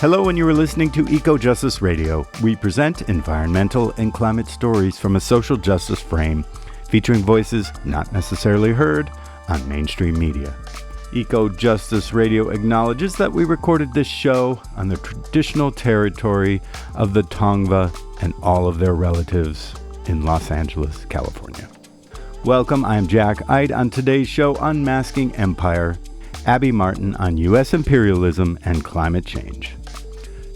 Hello, and you are listening to Eco Justice Radio. We present environmental and climate stories from a social justice frame, featuring voices not necessarily heard on mainstream media. Eco Justice Radio acknowledges that we recorded this show on the traditional territory of the Tongva and all of their relatives in Los Angeles, California. Welcome, I'm Jack Eidt. On today's show, Unmasking Empire, Abby Martin on U.S. imperialism and climate change.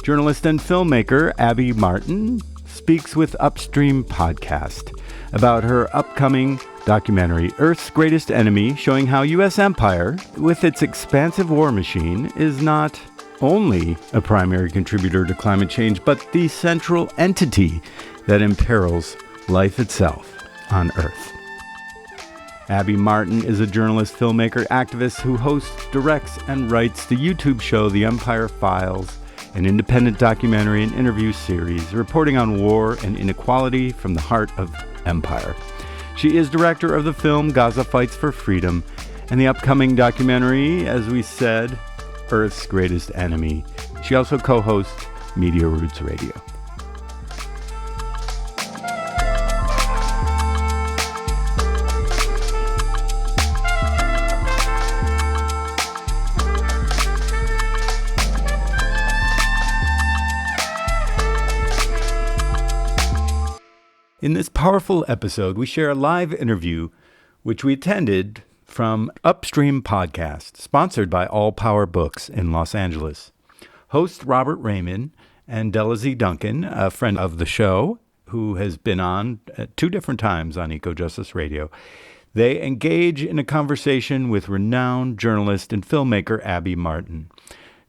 Journalist and filmmaker Abby Martin speaks with Upstream Podcast about her upcoming documentary, Earth's Greatest Enemy, showing how U.S. empire, with its expansive war machine, is not only a primary contributor to climate change, but the central entity that imperils life itself on Earth. Abby Martin is a journalist, filmmaker, activist who hosts, directs, and writes the YouTube show The Empire Files, an independent documentary and interview series reporting on war and inequality from the heart of empire. She is director of the film Gaza Fights for Freedom and the upcoming documentary, as we said, Earth's Greatest Enemy. She also co-hosts Media Roots Radio. In this powerful episode, we share a live interview which we attended from Upstream Podcast, sponsored by All Power Books in Los Angeles. Host Robert Raymond and Della Z. Duncan, a friend of the show, who has been on at 2 different times on Eco Justice Radio, they engage in a conversation with renowned journalist and filmmaker Abby Martin.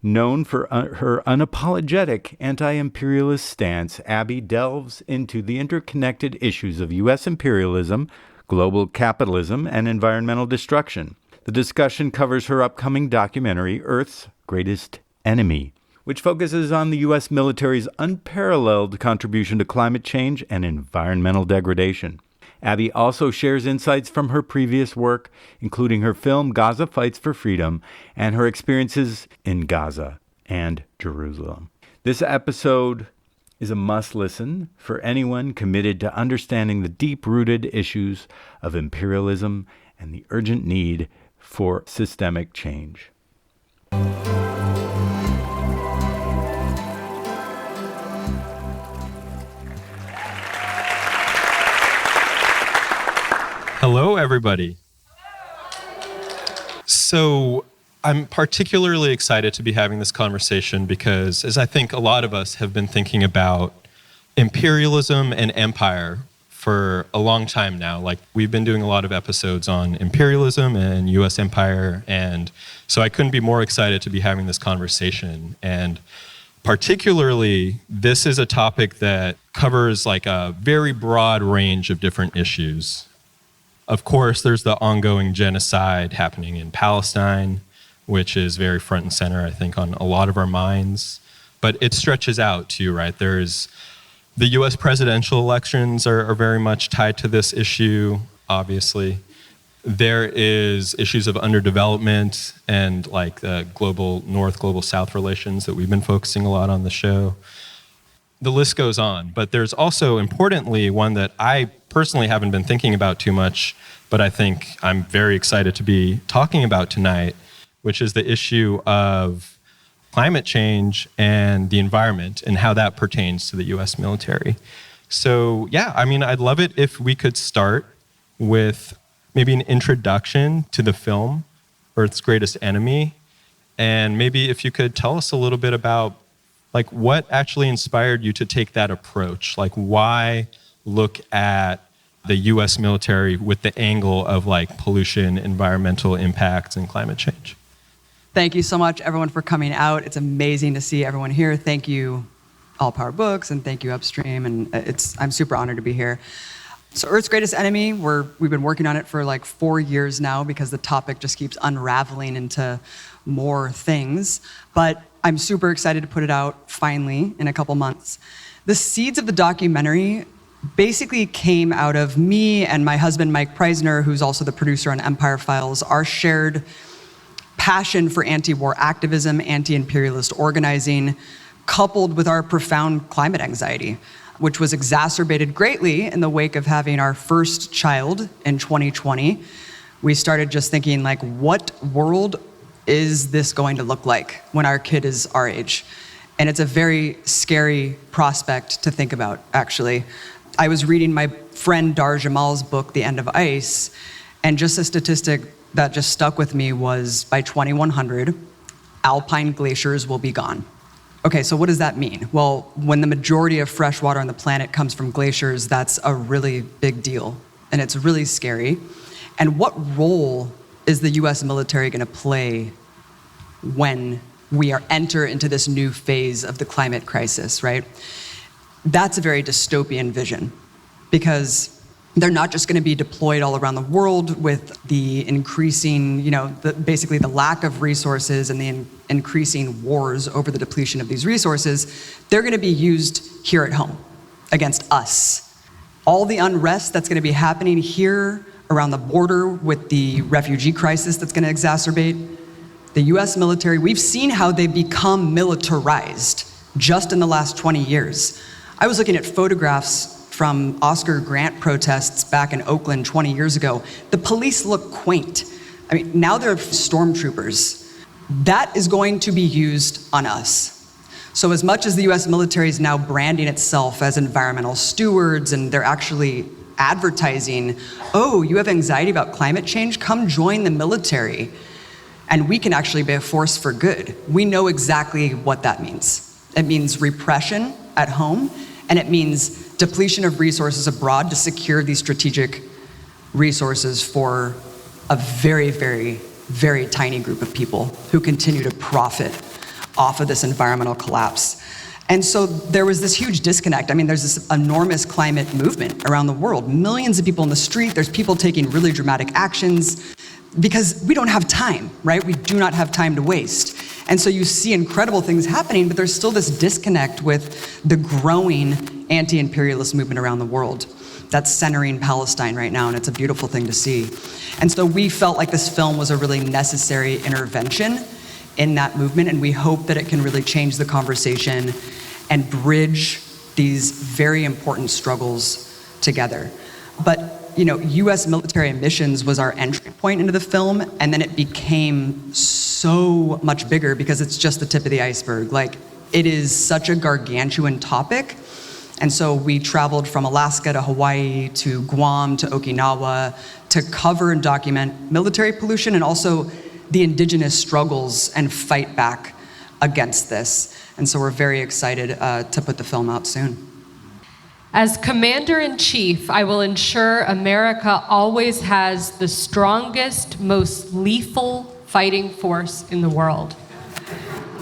Known for her unapologetic anti-imperialist stance, Abby delves into the interconnected issues of U.S. imperialism, global capitalism, and environmental destruction. The discussion covers her upcoming documentary, Earth's Greatest Enemy, which focuses on the U.S. military's unparalleled contribution to climate change and environmental degradation. Abby also shares insights from her previous work, including her film Gaza Fights for Freedom and her experiences in Gaza and Jerusalem. This episode is a must-listen for anyone committed to understanding the deep-rooted issues of imperialism and the urgent need for systemic change. Hello, everybody. So I'm particularly excited to be having this conversation because, as I think a lot of us have been thinking about imperialism and empire for a long time now. Like, we've been doing a lot of episodes on imperialism and U.S. empire, and so I couldn't be more excited to be having this conversation. And particularly, this is a topic that covers like a very broad range of different issues. Of course, there's the ongoing genocide happening in Palestine, which is very front and center, I think, on a lot of our minds. But it stretches out too, right? There's the US presidential elections are very much tied to this issue, obviously. There is issues of underdevelopment and like the global North, global South relations that we've been focusing a lot on the show. The list goes on, but there's also, importantly, one that I personally haven't been thinking about too much, but I think I'm very excited to be talking about tonight, which is the issue of climate change and the environment and how that pertains to the US military. So yeah, I mean, I'd love it if we could start with maybe an introduction to the film, Earth's Greatest Enemy, and maybe if you could tell us a little bit about like what actually inspired you to take that approach? Like, why look at the US military with the angle of like pollution, environmental impacts, and climate change? Thank you so much, everyone, for coming out. It's amazing to see everyone here. Thank you, All Power Books, and thank you, Upstream. And I'm super honored to be here. So Earth's Greatest Enemy, we've been working on it for like 4 years now because the topic just keeps unraveling into more things. But I'm super excited to put it out finally in a couple months. The seeds of the documentary basically came out of me and my husband, Mike Preisner, who's also the producer on Empire Files, our shared passion for anti-war activism, anti-imperialist organizing, coupled with our profound climate anxiety, which was exacerbated greatly in the wake of having our first child in 2020. We started just thinking, like, what world is this going to look like when our kid is our age? And it's a very scary prospect to think about, actually. I was reading my friend Dar Jamal's book, The End of Ice, and just a statistic that just stuck with me was by 2100, alpine glaciers will be gone. Okay, so what does that mean? Well, when the majority of fresh water on the planet comes from glaciers, that's a really big deal, and it's really scary. And what role is the US military gonna play when we enter into this new phase of the climate crisis, right? That's a very dystopian vision, because they're not just going to be deployed all around the world with the increasing, basically the lack of resources and the increasing wars over the depletion of these resources. They're going to be used here at home against us. All the unrest that's going to be happening here around the border with the refugee crisis that's going to exacerbate, the US military, we've seen how they become militarized just in the last 20 years. I was looking at photographs from Oscar Grant protests back in Oakland 20 years ago. The police look quaint. I mean, now they're stormtroopers. That is going to be used on us. So as much as the US military is now branding itself as environmental stewards, and they're actually advertising, oh, you have anxiety about climate change? Come join the military. And we can actually be a force for good. We know exactly what that means. It means repression at home, and it means depletion of resources abroad to secure these strategic resources for a very, very, very tiny group of people who continue to profit off of this environmental collapse. And so there was this huge disconnect. I mean, there's this enormous climate movement around the world. Millions of people in the street. There's people taking really dramatic actions because we don't have time, right? We do not have time to waste. And so you see incredible things happening, but there's still this disconnect with the growing anti-imperialist movement around the world that's centering Palestine right now, and it's a beautiful thing to see. And so we felt like this film was a really necessary intervention in that movement, and we hope that it can really change the conversation and bridge these very important struggles together. But US military missions was our entry point into the film, and then it became so much bigger because it's just the tip of the iceberg. Like, it is such a gargantuan topic. And so we traveled from Alaska to Hawaii to Guam to Okinawa to cover and document military pollution and also the indigenous struggles and fight back against this. And so we're very excited to put the film out soon. As Commander-in-Chief, I will ensure America always has the strongest, most lethal fighting force in the world.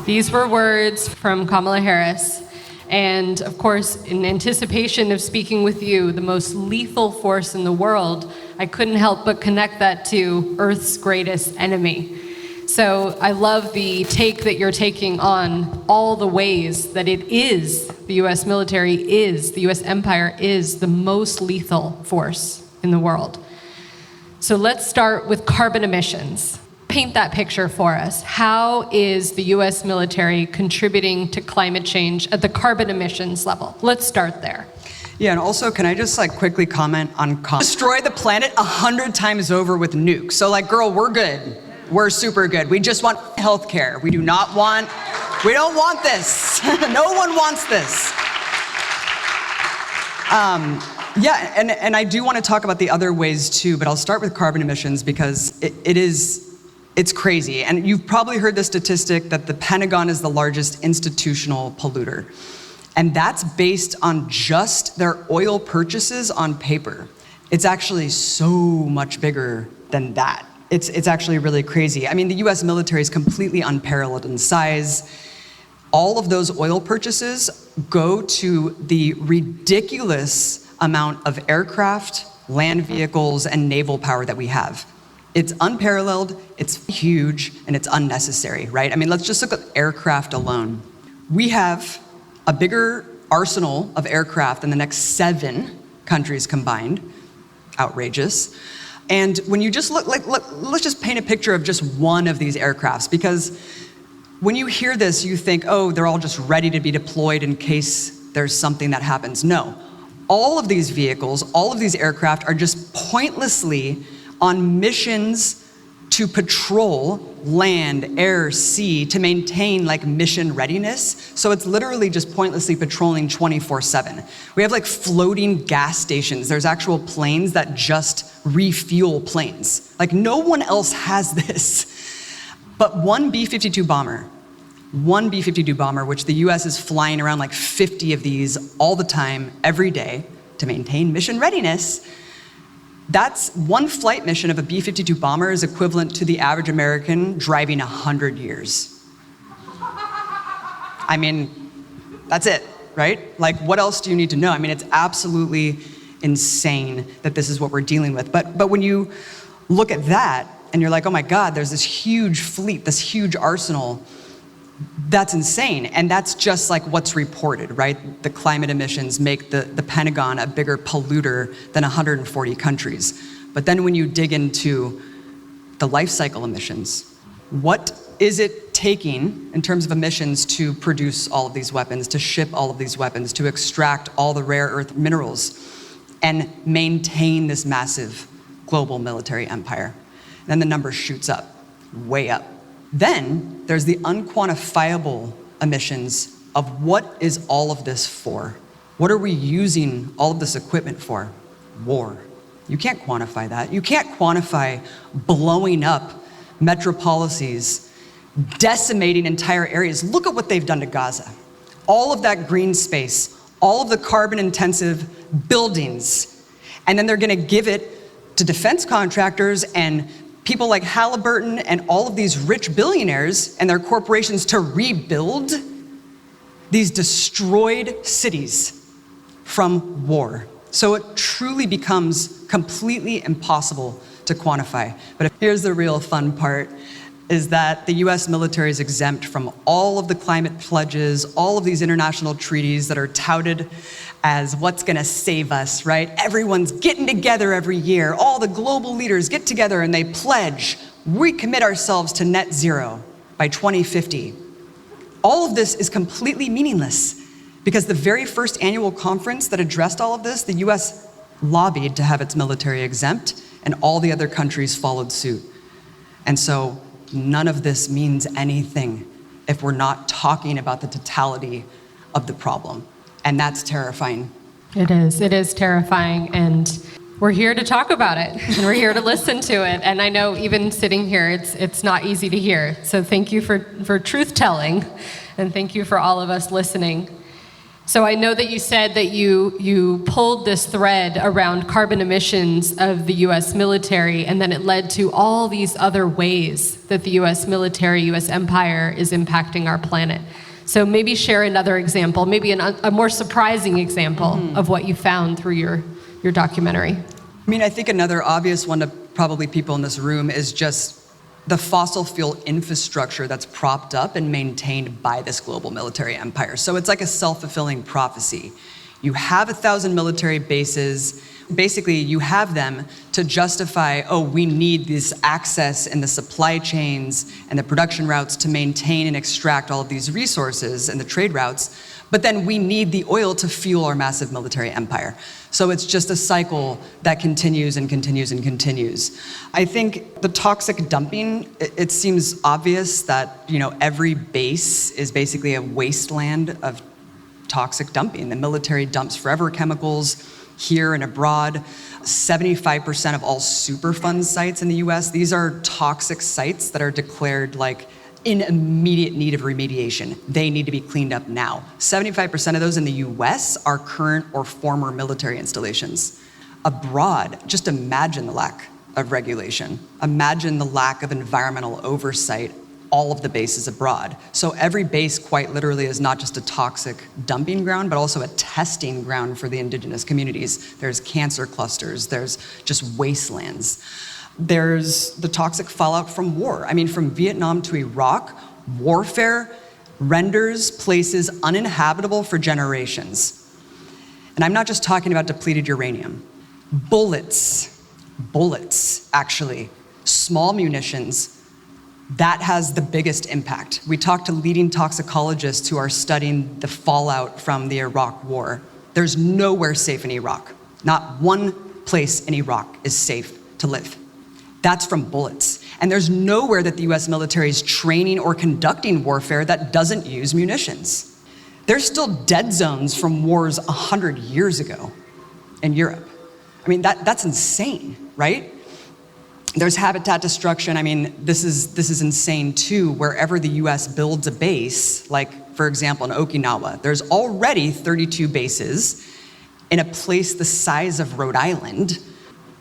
These were words from Kamala Harris. And of course, in anticipation of speaking with you, the most lethal force in the world, I couldn't help but connect that to Earth's greatest enemy. So I love the take that you're taking on all the ways that it is, the US military is, the US empire is the most lethal force in the world. So let's start with carbon emissions. Paint that picture for us. How is the US military contributing to climate change at the carbon emissions level? Let's start there. Yeah, and also, can I just quickly comment on destroy the planet 100 times over with nukes? So girl, we're good. We're super good. We just want healthcare. We don't want this. No one wants this. Yeah, and I do want to talk about the other ways too, but I'll start with carbon emissions because it's crazy. And you've probably heard the statistic that the Pentagon is the largest institutional polluter. And that's based on just their oil purchases on paper. It's actually so much bigger than that. It's actually really crazy. I mean, the US military is completely unparalleled in size. All of those oil purchases go to the ridiculous amount of aircraft, land vehicles, and naval power that we have. It's unparalleled, it's huge, and it's unnecessary, right? I mean, let's just look at aircraft alone. We have a bigger arsenal of aircraft than the next 7 countries combined. Outrageous. And when you just look, let's just paint a picture of just one of these aircrafts, because When you hear this, you think, oh, they're all just ready to be deployed in case there's something that happens. No. All of these vehicles, all of these aircraft are just pointlessly on missions to patrol land, air, sea, to maintain like mission readiness. So it's literally just pointlessly patrolling 24/7. We have like floating gas stations. There's actual planes that just refuel planes. Like no one else has this. But one B-52 bomber, which the US is flying around like 50 of these all the time, every day, to maintain mission readiness, that's one flight mission of a B-52 bomber is equivalent to the average American driving 100 years. I mean, that's it, right? Like, what else do you need to know? I mean, it's absolutely insane that this is what we're dealing with. But when you look at that and you're like, oh my God, there's this huge fleet, this huge arsenal, that's insane. And that's just like what's reported, right? The climate emissions make the Pentagon a bigger polluter than 140 countries. But then when you dig into the life cycle emissions, what is it taking in terms of emissions to produce all of these weapons, to ship all of these weapons, to extract all the rare earth minerals and maintain this massive global military empire? And then the number shoots up, way up. Then there's the unquantifiable emissions of what is all of this for? What are we using all of this equipment for? War. You can't quantify that. You can't quantify blowing up metropolises, decimating entire areas. Look at what they've done to Gaza. All of that green space, all of the carbon-intensive buildings, and then they're gonna give it to defense contractors and people like Halliburton and all of these rich billionaires and their corporations to rebuild these destroyed cities from war. So it truly becomes completely impossible to quantify. But here's the real fun part, is that the US military is exempt from all of the climate pledges, all of these international treaties that are touted as what's gonna save us, right? Everyone's getting together every year. All the global leaders get together and they pledge, we commit ourselves to net zero by 2050. All of this is completely meaningless because the very first annual conference that addressed all of this, the US lobbied to have its military exempt and all the other countries followed suit. And so none of this means anything if we're not talking about the totality of the problem. And that's terrifying. It is terrifying, and we're here to talk about it, and we're here to listen to it. And I know even sitting here, it's not easy to hear. So thank you for truth-telling, and thank you for all of us listening. So I know that you said that you pulled this thread around carbon emissions of the US military, and then it led to all these other ways that the US military, US empire is impacting our planet. So maybe share another example, maybe a more surprising example of what you found through your documentary. I mean, I think another obvious one to probably people in this room is just the fossil fuel infrastructure that's propped up and maintained by this global military empire. So it's like a self-fulfilling prophecy. You have 1,000 military bases. Basically, you have them to justify, oh, we need this access in the supply chains and the production routes to maintain and extract all of these resources and the trade routes. But then we need the oil to fuel our massive military empire. So it's just a cycle that continues and continues and continues. I think the toxic dumping, it seems obvious that, every base is basically a wasteland of toxic dumping. The military dumps forever chemicals here and abroad. 75% of all Superfund sites in the US, these are toxic sites that are declared like in immediate need of remediation. They need to be cleaned up now. 75% of those in the US are current or former military installations. Abroad, just imagine the lack of regulation. Imagine the lack of environmental oversight, all of the bases abroad. So every base quite literally is not just a toxic dumping ground, but also a testing ground for the indigenous communities. There's cancer clusters, there's just wastelands. There's the toxic fallout from war. I mean, from Vietnam to Iraq, warfare renders places uninhabitable for generations. And I'm not just talking about depleted uranium. Bullets, actually, small munitions that has the biggest impact. We talked to leading toxicologists who are studying the fallout from the Iraq War. There's nowhere safe in Iraq. Not one place in Iraq is safe to live. That's from bullets. And there's nowhere that the US military is training or conducting warfare that doesn't use munitions. There's still dead zones from wars 100 years ago in Europe. I mean, that's insane, right? There's habitat destruction. I mean, this is insane too. Wherever the US builds a base, like for example in Okinawa, there's already 32 bases in a place the size of Rhode Island.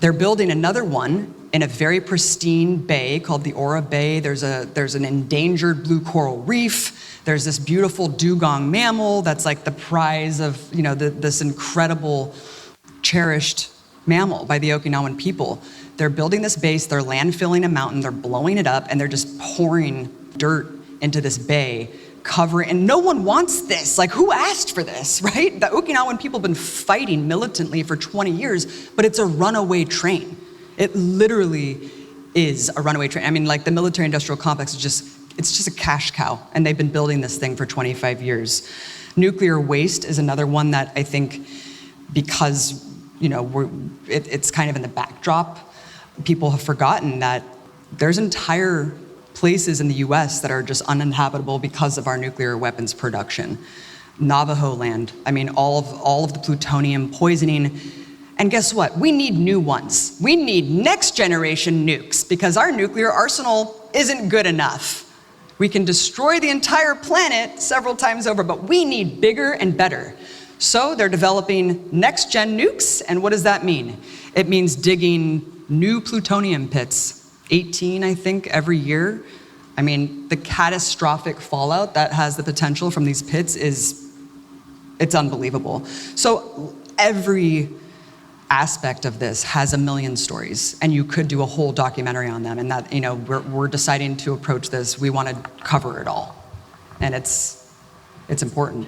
They're building another one in a very pristine bay called the Ora Bay. There's an endangered blue coral reef. There's this beautiful dugong mammal that's like the prize of, this incredible, cherished mammal by the Okinawan people. They're building this base, they're landfilling a mountain, they're blowing it up, and they're just pouring dirt into this bay, covering, and no one wants this. Like, who asked for this, right? The Okinawan people have been fighting militantly for 20 years, but it's a runaway train. It literally is a runaway train. I mean, like, the military-industrial complex is just a cash cow, and they've been building this thing for 25 years. Nuclear waste is another one that I think, because it's kind of in the backdrop, people have forgotten that there's entire places in the US that are just uninhabitable because of our nuclear weapons production. Navajo land, I mean, all of the plutonium poisoning. And guess what? We need new ones. We need next generation nukes because our nuclear arsenal isn't good enough. We can destroy the entire planet several times over, but we need bigger and better. So they're developing next gen nukes, and what does that mean? It means digging new plutonium pits, 18, I think, every year. I mean, the catastrophic fallout that has the potential from these pits it's unbelievable. So every aspect of this has a million stories, and you could do a whole documentary on them, and that, we're deciding to approach this, we want to cover it all. And it's important.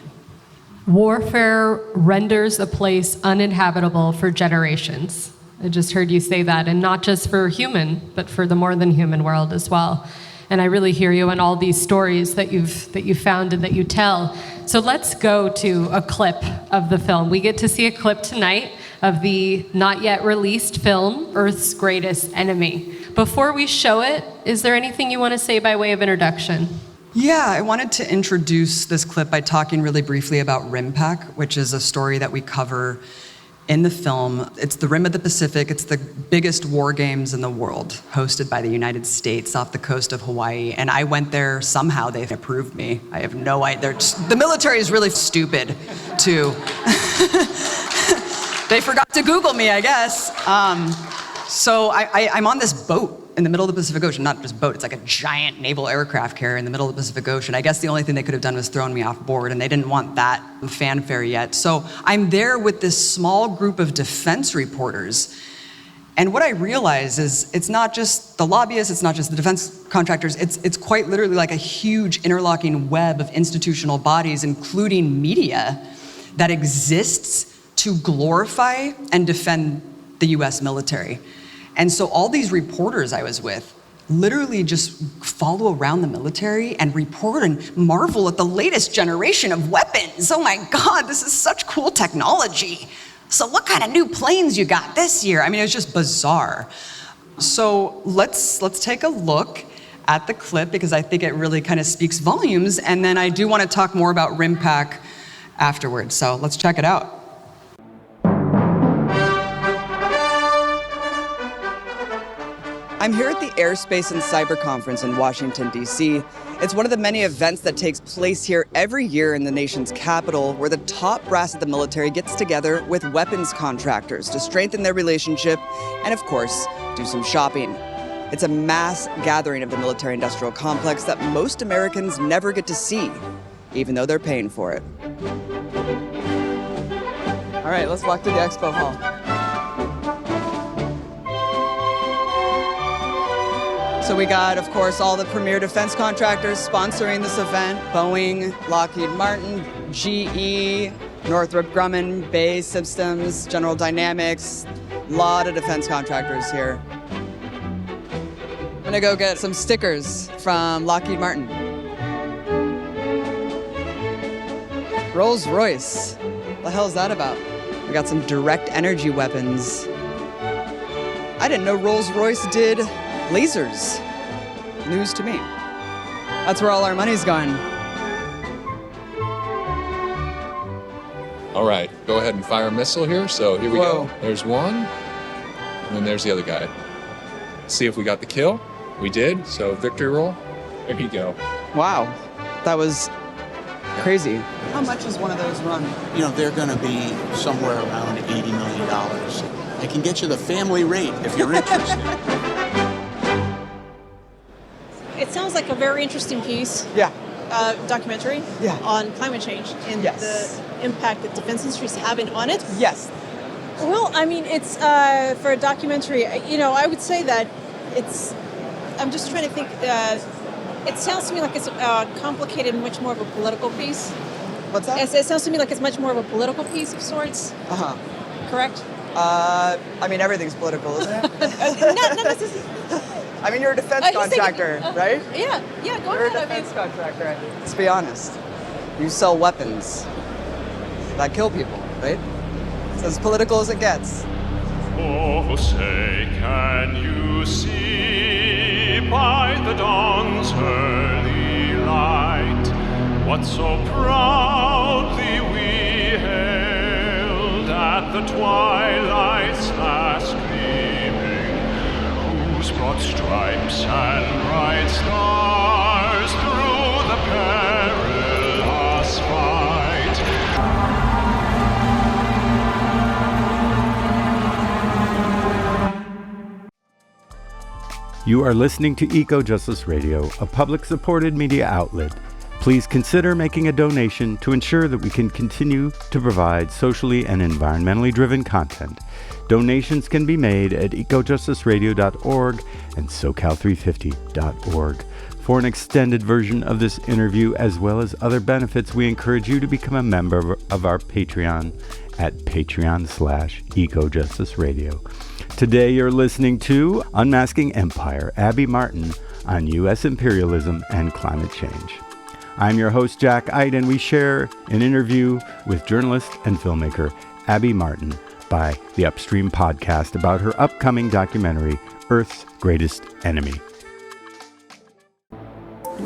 Warfare renders a place uninhabitable for generations. I just heard you say that, and not just for human, but for the more than human world as well. And I really hear you in all these stories that you found and that you tell. So let's go to a clip of the film. We get to see a clip tonight of the not yet released film, Earth's Greatest Enemy. Before we show it, is there anything you want to say by way of introduction? Yeah, I wanted to introduce this clip by talking really briefly about RIMPAC, which is a story that we cover in the film. It's the Rim of the Pacific. It's the biggest war games in the world, hosted by the United States off the coast of Hawaii. And I went there somehow. They've approved me. I have no idea. The military is really stupid, too. They forgot to Google me, I guess. So I'm on this boat in the middle of the Pacific Ocean. Not just boat, it's like a giant naval aircraft carrier in the middle of the Pacific Ocean. I guess the only thing they could have done was thrown me off board, and they didn't want that fanfare yet. So I'm there with this small group of defense reporters. And what I realize is it's not just the lobbyists, it's not just the defense contractors, it's quite literally like a huge interlocking web of institutional bodies, including media, that exists to glorify and defend the US military. And so all these reporters I was with literally just follow around the military and report and marvel at the latest generation of weapons. Oh my God, this is such cool technology. So what kind of new planes you got this year? I mean, it was just bizarre. So let's take a look at the clip because I think it really kind of speaks volumes. And then I do want to talk more about RIMPAC afterwards. So let's check it out. I'm here at the Airspace and Cyber Conference in Washington, D.C. It's one of the many events that takes place here every year in the nation's capital, where the top brass of the military gets together with weapons contractors to strengthen their relationship and, of course, do some shopping. It's a mass gathering of the military-industrial complex that most Americans never get to see, even though they're paying for it. All right, let's walk to the expo hall. So we got, of course, all the premier defense contractors sponsoring this event: Boeing, Lockheed Martin, GE, Northrop Grumman, BAE Systems, General Dynamics, a lot of defense contractors here. And gonna go get some stickers from Lockheed Martin. Rolls Royce. What the hell is that about? We got some direct energy weapons. I didn't know Rolls Royce did lasers. News to me. That's where all our money's going. All right, go ahead and fire a missile here. So here we Whoa. go. There's one, and then there's the other guy. Let's see if we got the kill. We did, so victory roll. There you go. Wow, that was crazy. How much is one of those run? You know, they're going to be somewhere around $80 million. I can get you the family rate if you're interested. It sounds like a very interesting piece. Yeah. Documentary Yeah. on climate change and Yes. the impact that defense industry is having on it. Yes. Well, I mean, it's for a documentary. I would say that it's. I'm just trying to think. It sounds to me like it's complicated, much more of a political piece. What's that? It sounds to me like it's much more of a political piece of sorts. Uh-huh. Correct? I mean, everything's political, isn't it? Not necessarily. I mean, you're a defense I was thinking, contractor, right? Yeah. Go You're a ahead. defense contractor. Let's be honest. You sell weapons that kill people, right? It's as political as it gets. Oh, say, can you see by the dawn's early light what so proudly we hailed at the twilight's last gleaming, whose broad stripes and bright stars through the perilous fight. You are listening to Eco Justice Radio, a public-supported media outlet. Please consider making a donation to ensure that we can continue to provide socially and environmentally driven content. Donations can be made at ecojusticeradio.org and socal350.org. For an extended version of this interview, as well as other benefits, we encourage you to become a member of our Patreon at patreon.com/ecojusticeradio. Today you're listening to Unmasking Empire, Abby Martin, on U.S. imperialism and climate change. I'm your host, Jack Eidt, and we share an interview with journalist and filmmaker Abby Martin by the Upstream podcast about her upcoming documentary, Earth's Greatest Enemy.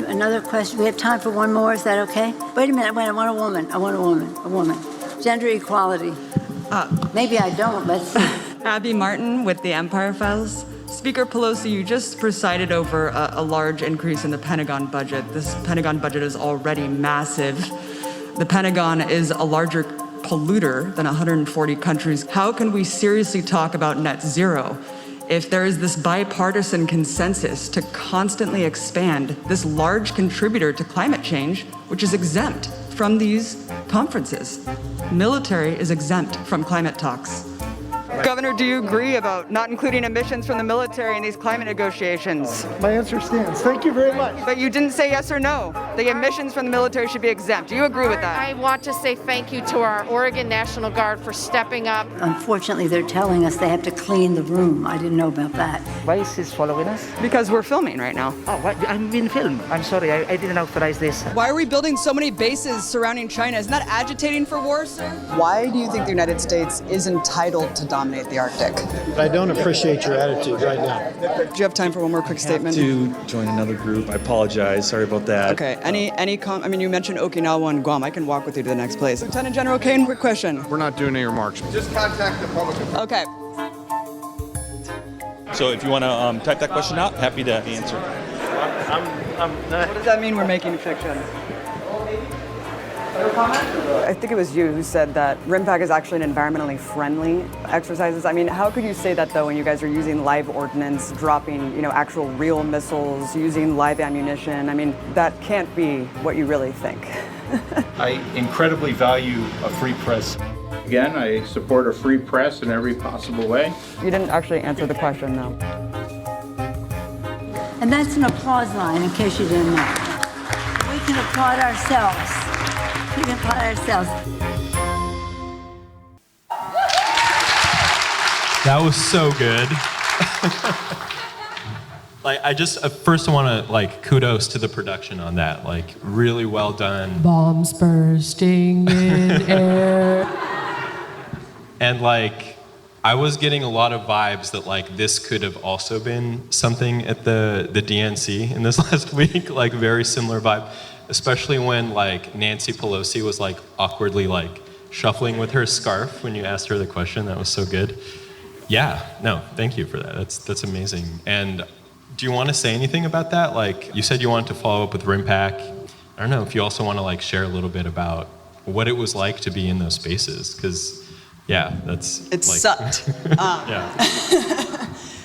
Another question. We have time for one more. Is that okay? Wait a minute. Wait, I want a woman. A woman. Gender equality. Maybe I don't. Let's see. Abby Martin with the Empire Files. Speaker Pelosi, you just presided over a large increase in the Pentagon budget. This Pentagon budget is already massive. The Pentagon is a larger polluter than 140 countries. How can we seriously talk about net zero if there is this bipartisan consensus to constantly expand this large contributor to climate change, which is exempt from these conferences? Military is exempt from climate talks. Governor, do you agree about not including emissions from the military in these climate negotiations? My answer stands. Thank you very much. But you didn't say yes or no. The emissions from the military should be exempt. Do you agree with that? I want to say thank you to our Oregon National Guard for stepping up. Unfortunately, they're telling us they have to clean the room. I didn't know about that. Why is this following us? Because we're filming right now. Oh, what? I'm being filmed. I'm sorry, I didn't authorize this. Why are we building so many bases surrounding China? Isn't that agitating for war, sir? Why do you think the United States is entitled to dominate the Arctic? I don't appreciate your attitude right now. Do you have time for one more quick statement? To join another group. I apologize. Sorry about that. Okay. I mean, you mentioned Okinawa and Guam. I can walk with you to the next place. Lieutenant General Kane, quick question. We're not doing any remarks. Just contact the public. Okay. So if you want to type that question out, happy to answer. What does that mean we're making fiction? I think it was you who said that RIMPAC is actually an environmentally friendly exercises. I mean, how could you say that though when you guys are using live ordnance, dropping, actual real missiles, using live ammunition? I mean, that can't be what you really think. I incredibly value a free press. Again, I support a free press in every possible way. You didn't actually answer the question though. And that's an applause line, in case you didn't know. We can applaud ourselves. We can applaud ourselves. That was so good. Like, I just first I want to like kudos to the production on that. Like, really well done. Bombs bursting in air. And like, I was getting a lot of vibes that like this could have also been something at the DNC in this last week. Like, very similar vibe, especially when like Nancy Pelosi was like awkwardly like shuffling with her scarf when you asked her the question. That was so good. Yeah, no, thank you for that. That's amazing. And do you want to say anything about that? Like, you said you wanted to follow up with RIMPAC. I don't know if you also want to like share a little bit about what it was like to be in those spaces, because yeah, it sucked. Yeah.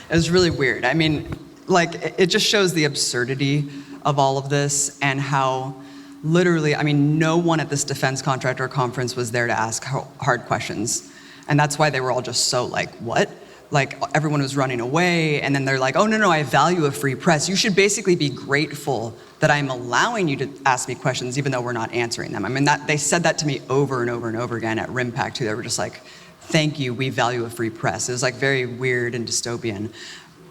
It was really weird. I mean, like, it just shows the absurdity of all of this and how literally, I mean, no one at this defense contractor conference was there to ask hard questions. And that's why they were all just so like, what? Like, everyone was running away, and then they're like, oh, no, I value a free press. You should basically be grateful that I'm allowing you to ask me questions even though we're not answering them. I mean, they said that to me over and over and over again at RIMPAC too. They were just like, thank you, we value a free press. It was like very weird and dystopian.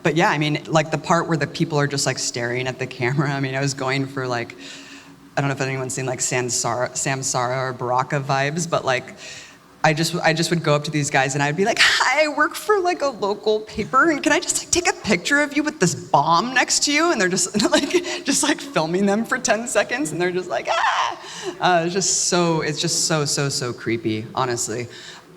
But yeah, I mean, like the part where the people are just like staring at the camera. I mean, I was going for like, I don't know if anyone's seen like Samsara or Baraka vibes, but like, I just would go up to these guys and I'd be like, hi, I work for like a local paper, and can I just like take a picture of you with this bomb next to you? And they're just like filming them for 10 seconds, and they're just like, ah. It's just so creepy, honestly.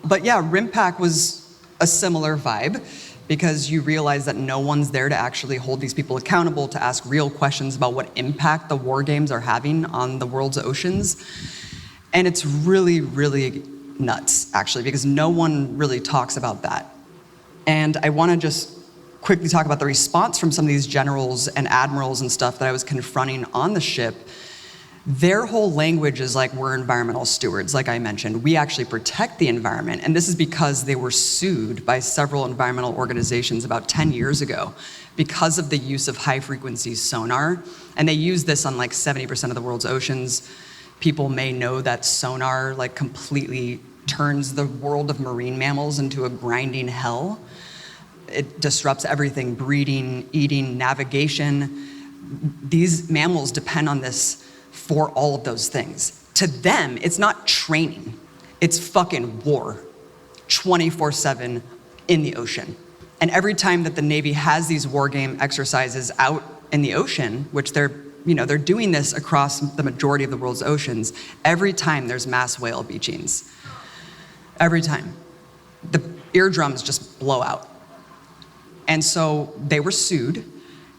But yeah, RIMPAC was a similar vibe, because you realize that no one's there to actually hold these people accountable, to ask real questions about what impact the war games are having on the world's oceans. And it's really, really nuts, actually, because no one really talks about that. And I want to just quickly talk about the response from some of these generals and admirals and stuff that I was confronting on the ship. Their whole language is like, we're environmental stewards, like I mentioned. We actually protect the environment. And this is because they were sued by several environmental organizations about 10 years ago because of the use of high-frequency sonar. And they use this on like 70% of the world's oceans. People may know that sonar like completely turns the world of marine mammals into a grinding hell. It disrupts everything: breeding, eating, navigation. These mammals depend on this for all of those things. To them, it's not training, it's fucking war, 24/7 in the ocean. And every time that the Navy has these war game exercises out in the ocean, which they're doing this across the majority of the world's oceans, every time there's mass whale beachings. Every time. The eardrums just blow out. And so they were sued.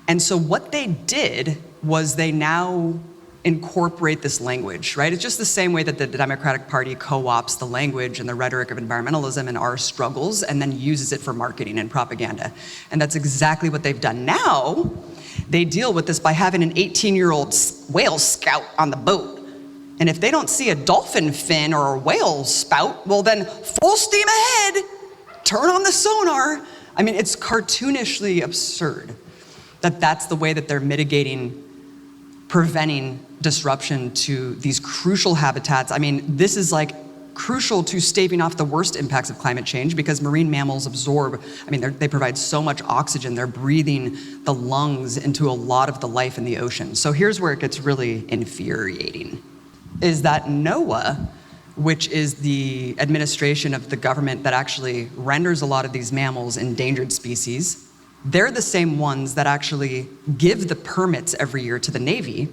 And so what they did was they now incorporate this language, right? It's just the same way that the Democratic Party co-ops the language and the rhetoric of environmentalism and our struggles and then uses it for marketing and propaganda. And that's exactly what they've done. Now, they deal with this by having an 18-year-old whale scout on the boat. And if they don't see a dolphin fin or a whale spout, well then full steam ahead, turn on the sonar. I mean, it's cartoonishly absurd that that's the way that they're mitigating, preventing disruption to these crucial habitats. I mean, this is like crucial to staving off the worst impacts of climate change, because marine mammals absorb, I mean, they provide so much oxygen, they're breathing the lungs into a lot of the life in the ocean. So here's where it gets really infuriating, is that NOAA, which is the administration of the government that actually renders a lot of these mammals endangered species, they're the same ones that actually give the permits every year to the Navy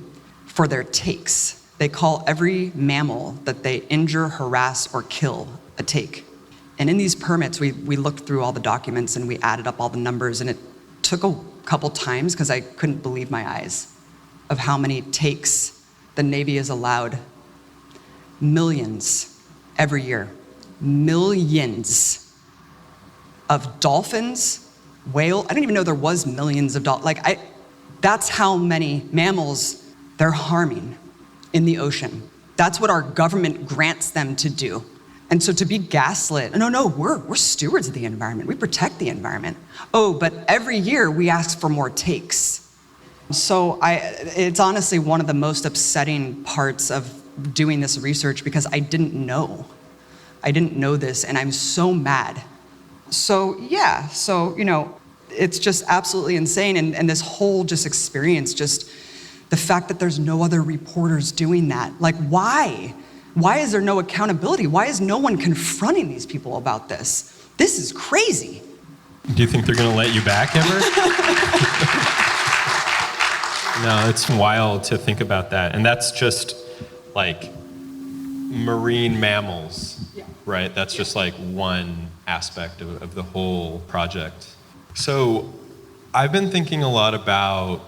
for their takes. They call every mammal that they injure, harass, or kill a take. And in these permits, we looked through all the documents and we added up all the numbers, and it took a couple times because I couldn't believe my eyes of how many takes the Navy is allowed. Millions every year. Millions of dolphins, whale. I didn't even know there was millions of dolphins. That's how many mammals they're harming in the ocean. That's what our government grants them to do. And so to be gaslit, no, we're stewards of the environment. We protect the environment. Oh, but every year we ask for more takes. So it's honestly one of the most upsetting parts of doing this research, because I didn't know this, and I'm so mad. So yeah, It's just absolutely insane. And this whole just experience, just the fact that there's no other reporters doing that. Like, why? Why is there no accountability? Why is no one confronting these people about this? This is crazy. Do you think they're going to let you back ever? No, it's wild to think about that. And that's just like marine mammals, right? That's just like one aspect of the whole project. So I've been thinking a lot about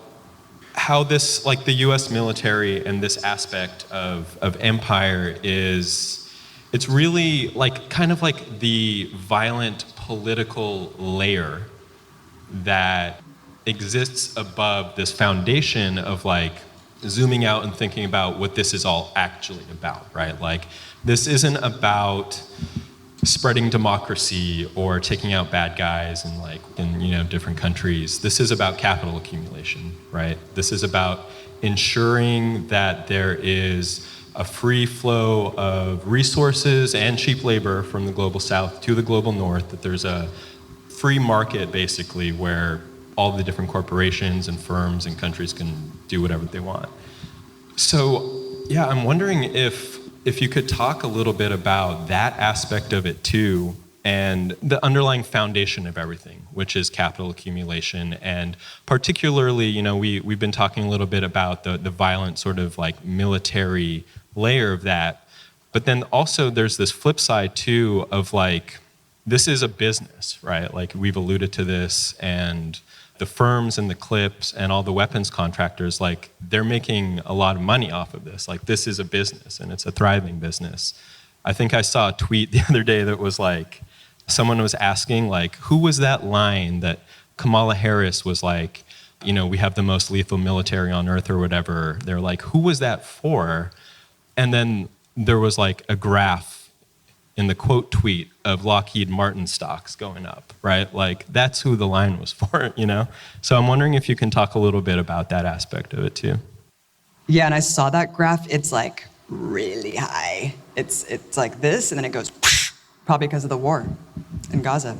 how this, like the US military and this aspect of empire is, it's really like kind of like the violent political layer that exists above this foundation of like zooming out and thinking about what this is all actually about, right? Like this isn't about spreading democracy or taking out bad guys in like in different countries. This is about capital accumulation, right? This is about ensuring that there is a free flow of resources and cheap labor from the global south to the global north, that there's a free market basically where all the different corporations and firms and countries can do whatever they want. So yeah, I'm wondering if you could talk a little bit about that aspect of it too, and the underlying foundation of everything, which is capital accumulation. And particularly, we've been talking a little bit about the violent sort of like military layer of that. But then also there's this flip side too of like, this is a business, right? Like we've alluded to this, and the firms and the clips and all the weapons contractors, like they're making a lot of money off of this. Like this is a business and it's a thriving business. I think I saw a tweet the other day that was like, someone was asking like, who was that line that Kamala Harris was like, we have the most lethal military on earth or whatever. They're like, who was that for? And then there was like a graph in the quote tweet of Lockheed Martin stocks going up, right? Like that's who the line was for, So I'm wondering if you can talk a little bit about that aspect of it too. Yeah, and I saw that graph. It's like really high. It's like this, and then it goes probably because of the war in Gaza,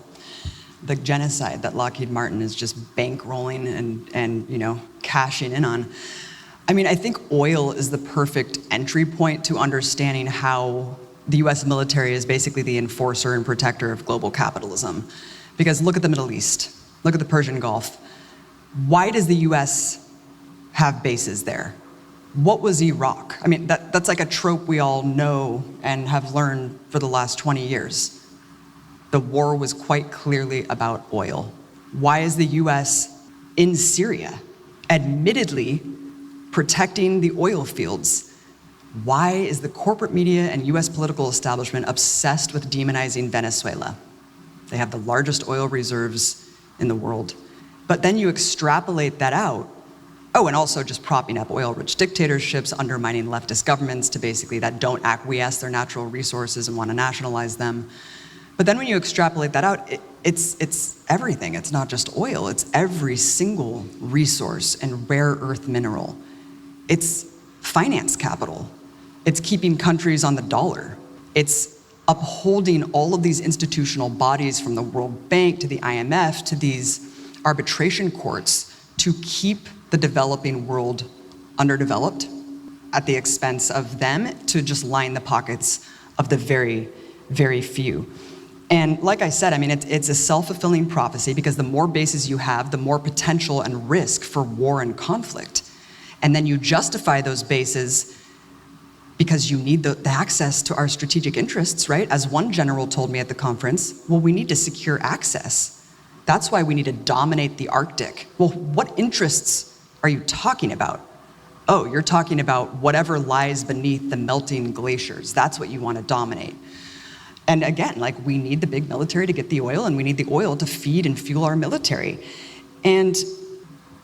the genocide that Lockheed Martin is just bankrolling and cashing in on. I mean, I think oil is the perfect entry point to understanding how the US military is basically the enforcer and protector of global capitalism. Because look at the Middle East, look at the Persian Gulf. Why does the US have bases there? What was Iraq? I mean, that's like a trope we all know and have learned for the last 20 years. The war was quite clearly about oil. Why is the US in Syria, admittedly protecting the oil fields? Why is the corporate media and US political establishment obsessed with demonizing Venezuela? They have the largest oil reserves in the world. But then you extrapolate that out. Oh, and also just propping up oil-rich dictatorships, undermining leftist governments to basically that don't acquiesce their natural resources and want to nationalize them. But then when you extrapolate that out, it's everything. It's not just oil. It's every single resource and rare earth mineral. It's finance capital. It's keeping countries on the dollar. It's upholding all of these institutional bodies from the World Bank to the IMF to these arbitration courts to keep the developing world underdeveloped at the expense of them to just line the pockets of the very, very few. And like I said, I mean, it's a self-fulfilling prophecy because the more bases you have, the more potential and risk for war and conflict. And then you justify those bases because you need the access to our strategic interests, right? As one general told me at the conference, well, we need to secure access. That's why we need to dominate the Arctic. Well, what interests are you talking about? Oh, you're talking about whatever lies beneath the melting glaciers. That's what you want to dominate. And again, like we need the big military to get the oil, and we need the oil to feed and fuel our military. And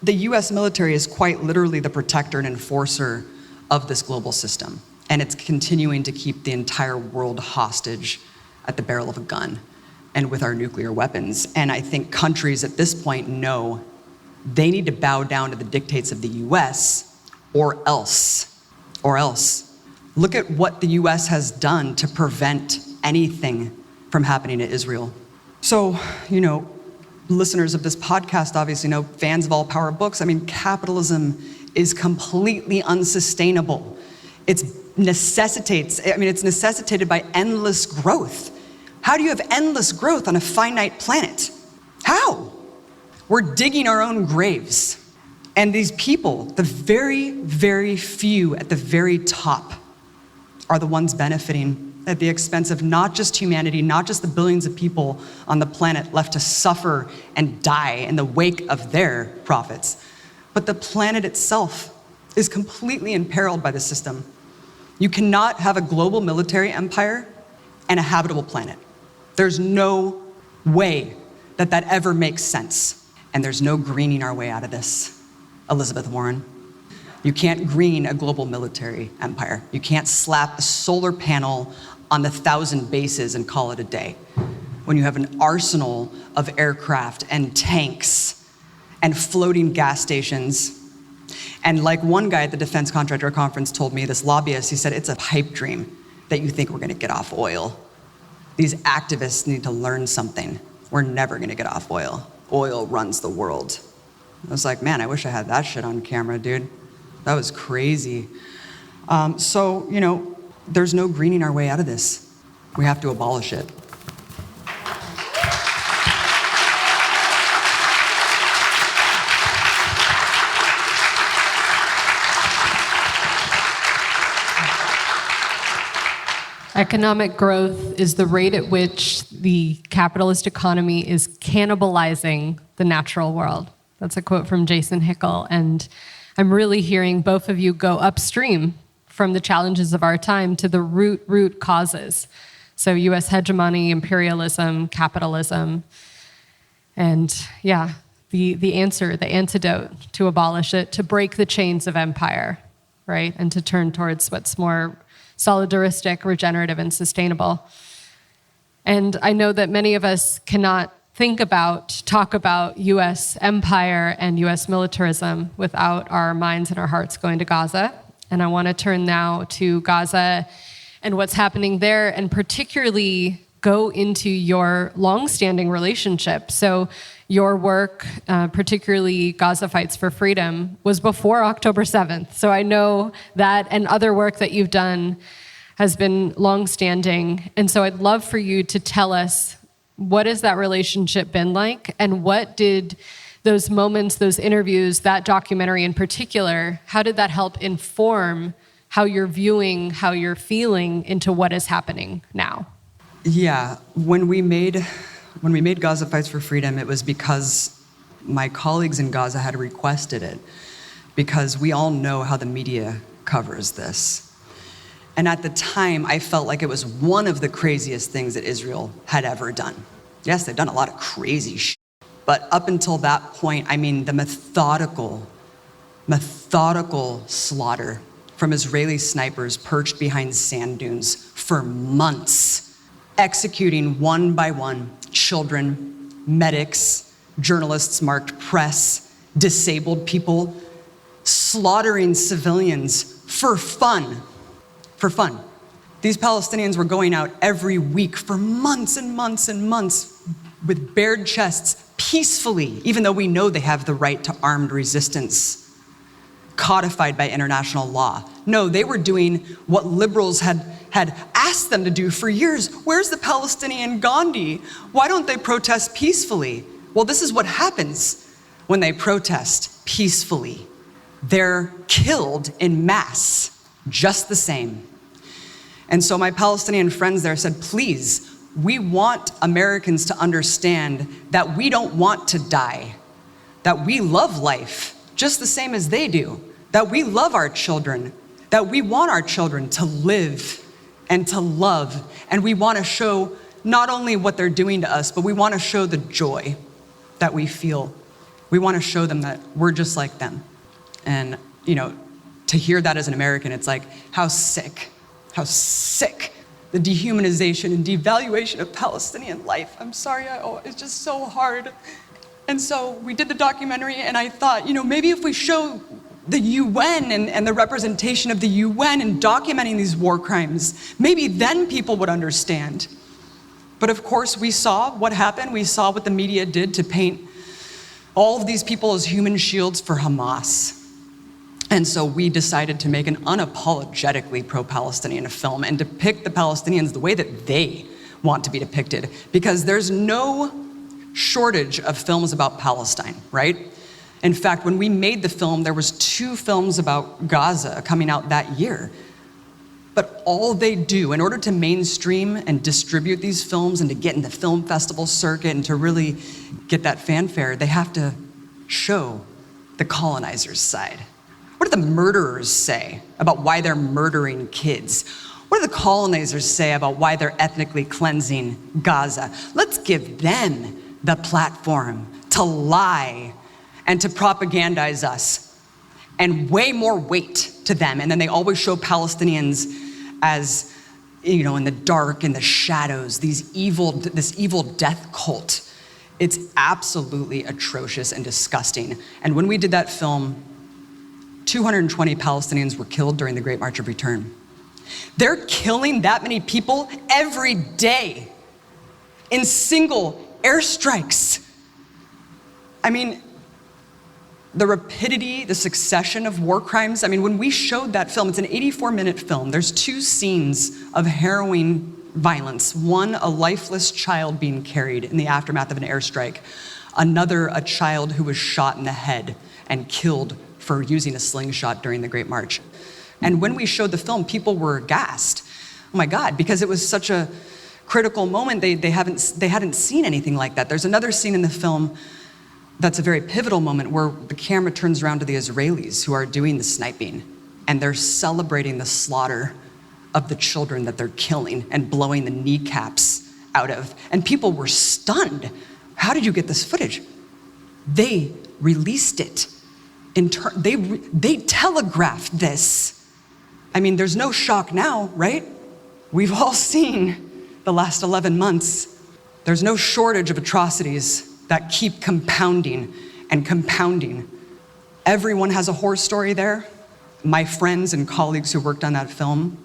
the US military is quite literally the protector and enforcer of this global system. And it's continuing to keep the entire world hostage at the barrel of a gun and with our nuclear weapons. And I think countries at this point know they need to bow down to the dictates of the US or else. Look at what the US has done to prevent anything from happening to Israel. So, listeners of this podcast obviously know, fans of All Power Books, I mean, capitalism is completely unsustainable. It's necessitated by endless growth. How do you have endless growth on a finite planet? How? We're digging our own graves. And these people, the very, very few at the very top, are the ones benefiting at the expense of not just humanity, not just the billions of people on the planet left to suffer and die in the wake of their profits, but the planet itself is completely imperiled by the system. You cannot have a global military empire and a habitable planet. There's no way that that ever makes sense. And there's no greening our way out of this, Elizabeth Warren. You can't green a global military empire. You can't slap a solar panel on the 1,000 bases and call it a day. When you have an arsenal of aircraft and tanks and floating gas stations. And like one guy at the Defense Contractor Conference told me, this lobbyist, he said, it's a pipe dream that you think we're gonna get off oil. These activists need to learn something. We're never gonna get off oil. Oil runs the world. I was like, man, I wish I had that shit on camera, dude. That was crazy. So, there's no greening our way out of this. We have to abolish it. Economic growth is the rate at which the capitalist economy is cannibalizing the natural world. That's a quote from Jason Hickel, and I'm really hearing both of you go upstream from the challenges of our time to the root causes. So US hegemony, imperialism, capitalism, and the answer, the antidote to abolish it, to break the chains of empire, right? And to turn towards what's more solidaristic, regenerative, and sustainable. And I know that many of us cannot talk about US empire and US militarism without our minds and our hearts going to Gaza. And I want to turn now to Gaza and what's happening there, and particularly go into your longstanding relationship. So your work, particularly Gaza Fights for Freedom, was before October 7th. So I know that, and other work that you've done has been longstanding. And so I'd love for you to tell us, what has that relationship been like? And what did those moments, those interviews, that documentary in particular, how did that help inform how you're viewing, how you're feeling into what is happening now? Yeah, when we made Gaza Fights for Freedom, it was because my colleagues in Gaza had requested it, because we all know how the media covers this. And at the time, I felt like it was one of the craziest things that Israel had ever done. Yes, they've done a lot of crazy shit, but up until that point, I mean, the methodical slaughter from Israeli snipers perched behind sand dunes for months, executing one by one children, medics, journalists, marked press, disabled people, slaughtering civilians for fun. These Palestinians were going out every week for months and months and months with bared chests, peacefully, even though we know they have the right to armed resistance, codified by international law. No, they were doing what liberals had asked them to do for years. Where's the Palestinian Gandhi? Why don't they protest peacefully? Well, this is what happens when they protest peacefully. They're killed in mass, just the same. And so my Palestinian friends there said, please, we want Americans to understand that we don't want to die, that we love life just the same as they do, that we love our children, that we want our children to live and to love, and we want to show not only what they're doing to us, but we want to show the joy that we feel. We want to show them that we're just like them. And, to hear that as an American, it's like, how sick the dehumanization and devaluation of Palestinian life. I'm sorry, it's just so hard. And so we did the documentary, and I thought, maybe if we show the UN and the representation of the UN in documenting these war crimes, maybe then people would understand. But of course, we saw what happened. We saw what the media did to paint all of these people as human shields for Hamas. And so we decided to make an unapologetically pro-Palestinian film and depict the Palestinians the way that they want to be depicted, because there's no shortage of films about Palestine, right? In fact, when we made the film, there was 2 films about Gaza coming out that year. But all they do, in order to mainstream and distribute these films and to get in the film festival circuit and to really get that fanfare, they have to show the colonizers' side. What do the murderers say about why they're murdering kids? What do the colonizers say about why they're ethnically cleansing Gaza? Let's give them the platform to lie and to propagandize us, and way more weight to them. And then they always show Palestinians as, you know, in the dark, in the shadows, this evil death cult. It's absolutely atrocious and disgusting. And when we did that film, 220 Palestinians were killed during the Great March of Return. They're killing that many people every day in single airstrikes. I mean, the rapidity, the succession of war crimes. I mean, when we showed that film, it's an 84-minute film. There's 2 scenes of harrowing violence. One, a lifeless child being carried in the aftermath of an airstrike. Another, a child who was shot in the head and killed for using a slingshot during the Great March. And when we showed the film, people were aghast. Oh my God, because it was such a critical moment. They hadn't seen anything like that. There's another scene in the film that's a very pivotal moment where the camera turns around to the Israelis who are doing the sniping, and they're celebrating the slaughter of the children that they're killing and blowing the kneecaps out of. And people were stunned. How did you get this footage? They released it. They telegraphed this. I mean, there's no shock now, right? We've all seen the last 11 months. There's no shortage of atrocities that keep compounding and compounding. Everyone has a horror story there. My friends and colleagues who worked on that film,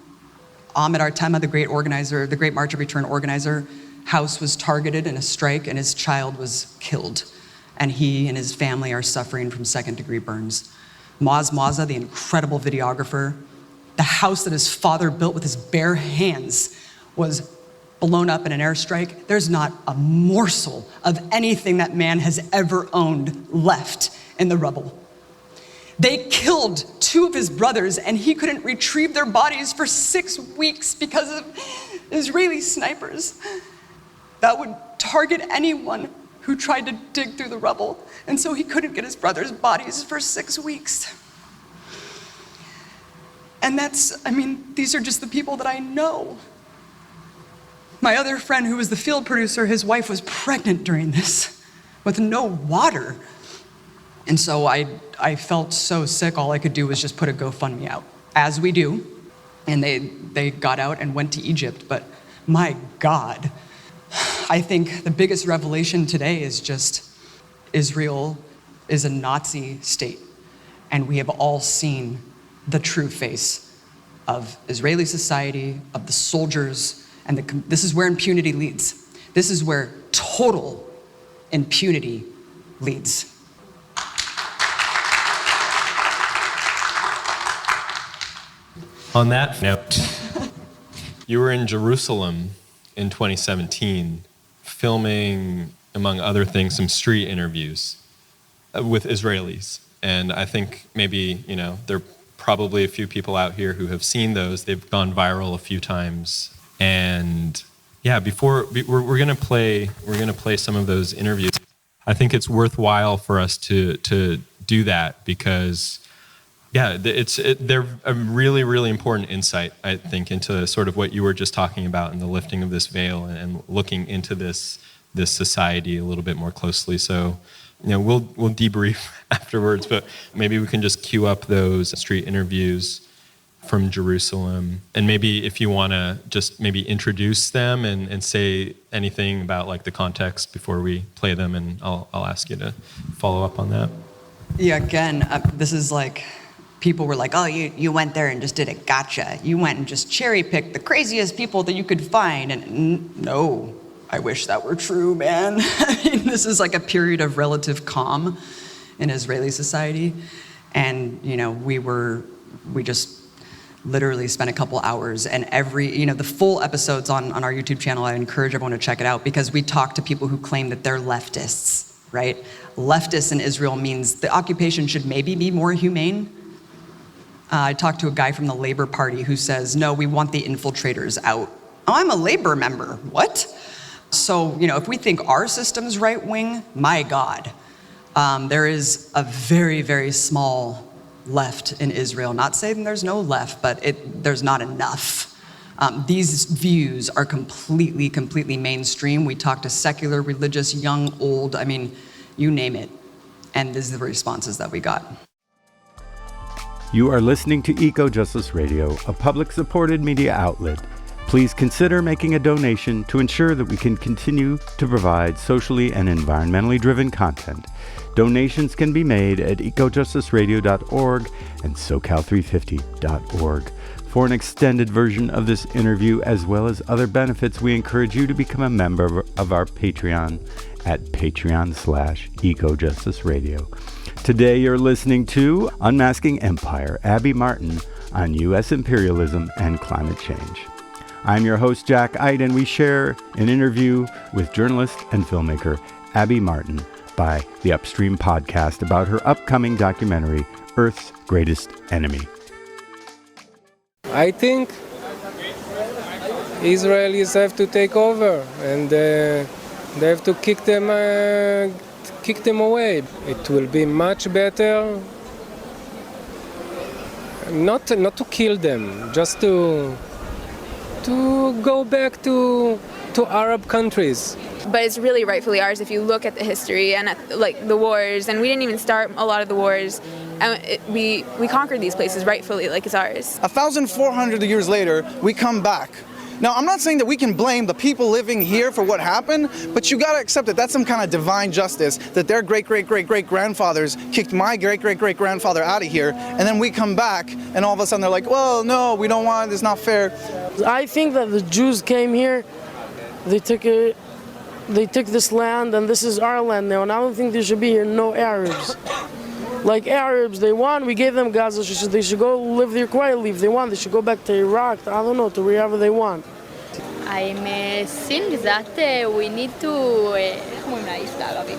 Ahmed Artema, the great organizer, the Great March of Return organizer, house was targeted in a strike and his child was killed. And he and his family are suffering from 2nd-degree burns. Moaz Maza, the incredible videographer, the house that his father built with his bare hands was blown up in an airstrike. There's not a morsel of anything that man has ever owned left in the rubble. They killed 2 of his brothers and he couldn't retrieve their bodies for 6 weeks because of Israeli snipers that would target anyone who tried to dig through the rubble. And so he couldn't get his brothers' bodies for 6 weeks. And these are just the people that I know. My other friend who was the field producer, his wife was pregnant during this with no water. And so I felt so sick, all I could do was just put a GoFundMe out, as we do. And they got out and went to Egypt. But my God, I think the biggest revelation today is just Israel is a Nazi state. And we have all seen the true face of Israeli society, of the soldiers, and this is where impunity leads. This is where total impunity leads. On that note, you were in Jerusalem in 2017, filming, among other things, some street interviews with Israelis. And I think maybe, there are probably a few people out here who have seen those. They've gone viral a few times. And yeah, we're gonna play some of those interviews. I think it's worthwhile for us to do that because, yeah, they're a really, really important insight, I think, into sort of what you were just talking about and the lifting of this veil and looking into this society a little bit more closely. So, we'll debrief afterwards, but maybe we can just queue up those street interviews from Jerusalem. And maybe if you want to just maybe introduce them and say anything about like the context before we play them, and I'll ask you to follow up on that. Yeah, again, this is like, people were like, oh, you went there and just did a gotcha. You went and just cherry picked the craziest people that you could find. And no, I wish that were true, man. I mean, this is like a period of relative calm in Israeli society. And, we just literally spent a couple hours, and the full episodes on our YouTube channel, I encourage everyone to check it out, because we talk to people who claim that they're leftists, right? Leftists in Israel means the occupation should maybe be more humane. I talked to a guy from the Labor Party who says, no, we want the infiltrators out. Oh, I'm a Labor member, what? So, if we think our system's right-wing, my God, there is a very, very small left in Israel. Not saying there's no left, but there's not enough. These views are completely mainstream. We talk to secular, religious, young, old, I mean, you name it. And these are the responses that we got. You are listening to Eco-Justice Radio, a public-supported media outlet. Please consider making a donation to ensure that we can continue to provide socially and environmentally driven content. Donations can be made at ecojusticeradio.org and socal350.org. For an extended version of this interview, as well as other benefits, we encourage you to become a member of our Patreon at patreon.com/ecojusticeradio. Today you're listening to Unmasking Empire, Abby Martin, on U.S. imperialism and climate change. I'm your host, Jack Eidt, and we share an interview with journalist and filmmaker Abby Martin by the Upstream podcast about her upcoming documentary, Earth's Greatest Enemy. I think Israelis have to take over, and they have to kick them away. It will be much better not to kill them, just to go back to Arab countries. But it's really rightfully ours if you look at the history and at the wars, and we didn't even start a lot of the wars, and we conquered these places rightfully, it's ours. 1,400 years later, we come back. Now, I'm not saying that we can blame the people living here for what happened, but you gotta accept that that's some kind of divine justice, that their great-great-great-great-grandfathers kicked my great-great-great-grandfather out of here, and then we come back, and all of a sudden they're like, well, no, we don't want it, it's not fair. I think that the Jews came here, they took this land, and this is our land now, and I don't think there should be here no Arabs. Like Arabs, they want, we gave them Gaza, they should go live there quietly if they want. They should go back to Iraq, I don't know, to wherever they want. I'm think that we need to... איך אומרים לאיש בערבית?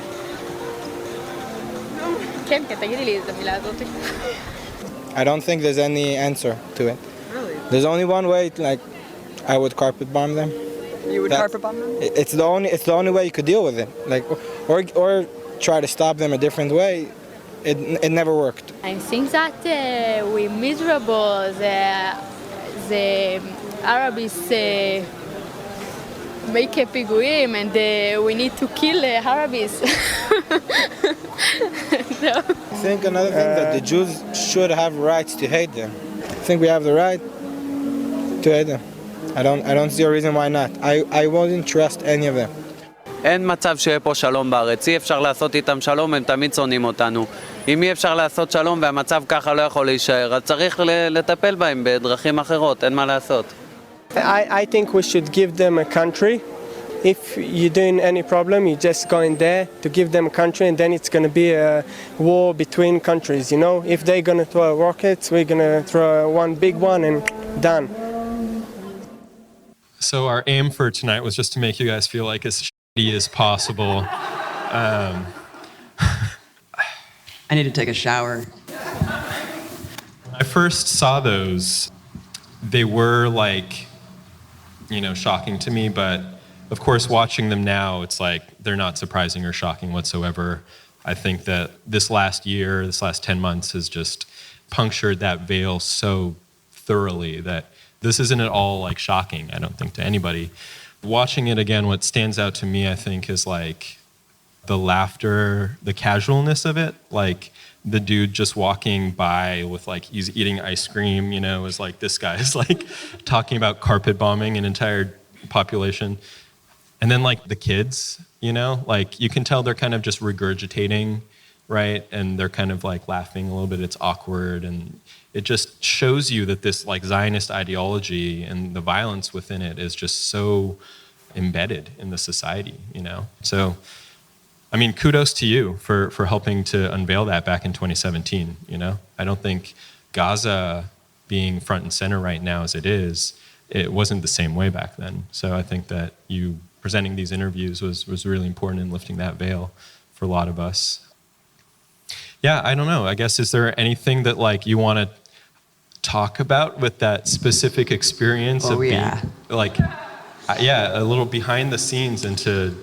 כן, תגידי לי את המילה הזאת. I don't think there's any answer to it. Really? There's only one way, I would carpet bomb them. You would carpet bomb them? It's the only way you could deal with it. Or try to stop them a different way. It never worked. I think that we're miserable. The Arabs make a פיגועים, and we need to kill Arabs. No. I think another thing that the Jews should have rights to hate them. I think we have the right to hate them. I don't see a reason why not. I wouldn't trust any of them. אין מצב שיהיה פה שלום בארץ, אי אפשר לעשות איתם שלום, הם תמיד שונאים אותנו. אם אי אפשר לעשות שלום והמצב ככה לא יכול להישאר, אז צריך לטפל בהם בדרכים אחרות, אין מה לעשות. I think we should give them a country. If you're doing any problem, you just go in there to give them a country, and then it's going to be a war between countries, If they're going to throw rockets, we're going to throw one big one and done. So our aim for tonight was just to make you guys feel like as shitty as possible. I need to take a shower. When I first saw those, they were shocking to me, but of course watching them now, it's they're not surprising or shocking whatsoever. I think that this last 10 months has just punctured that veil so thoroughly that this isn't at all shocking, I don't think, to anybody. Watching it again, what stands out to me, I think, is the laughter, the casualness of it. The dude just walking by with he's eating ice cream, is this guy is talking about carpet bombing an entire population. And then the kids, you can tell they're kind of just regurgitating, right? And they're kind of laughing a little bit. It's awkward, and it just shows you that this Zionist ideology and the violence within it is just so embedded in the society, So, I mean, kudos to you for helping to unveil that back in 2017, I don't think Gaza being front and center right now as it is, it wasn't the same way back then. So I think that you presenting these interviews was really important in lifting that veil for a lot of us. Yeah, I don't know. I guess, is there anything that you want to talk about with that specific experience of being a little behind the scenes into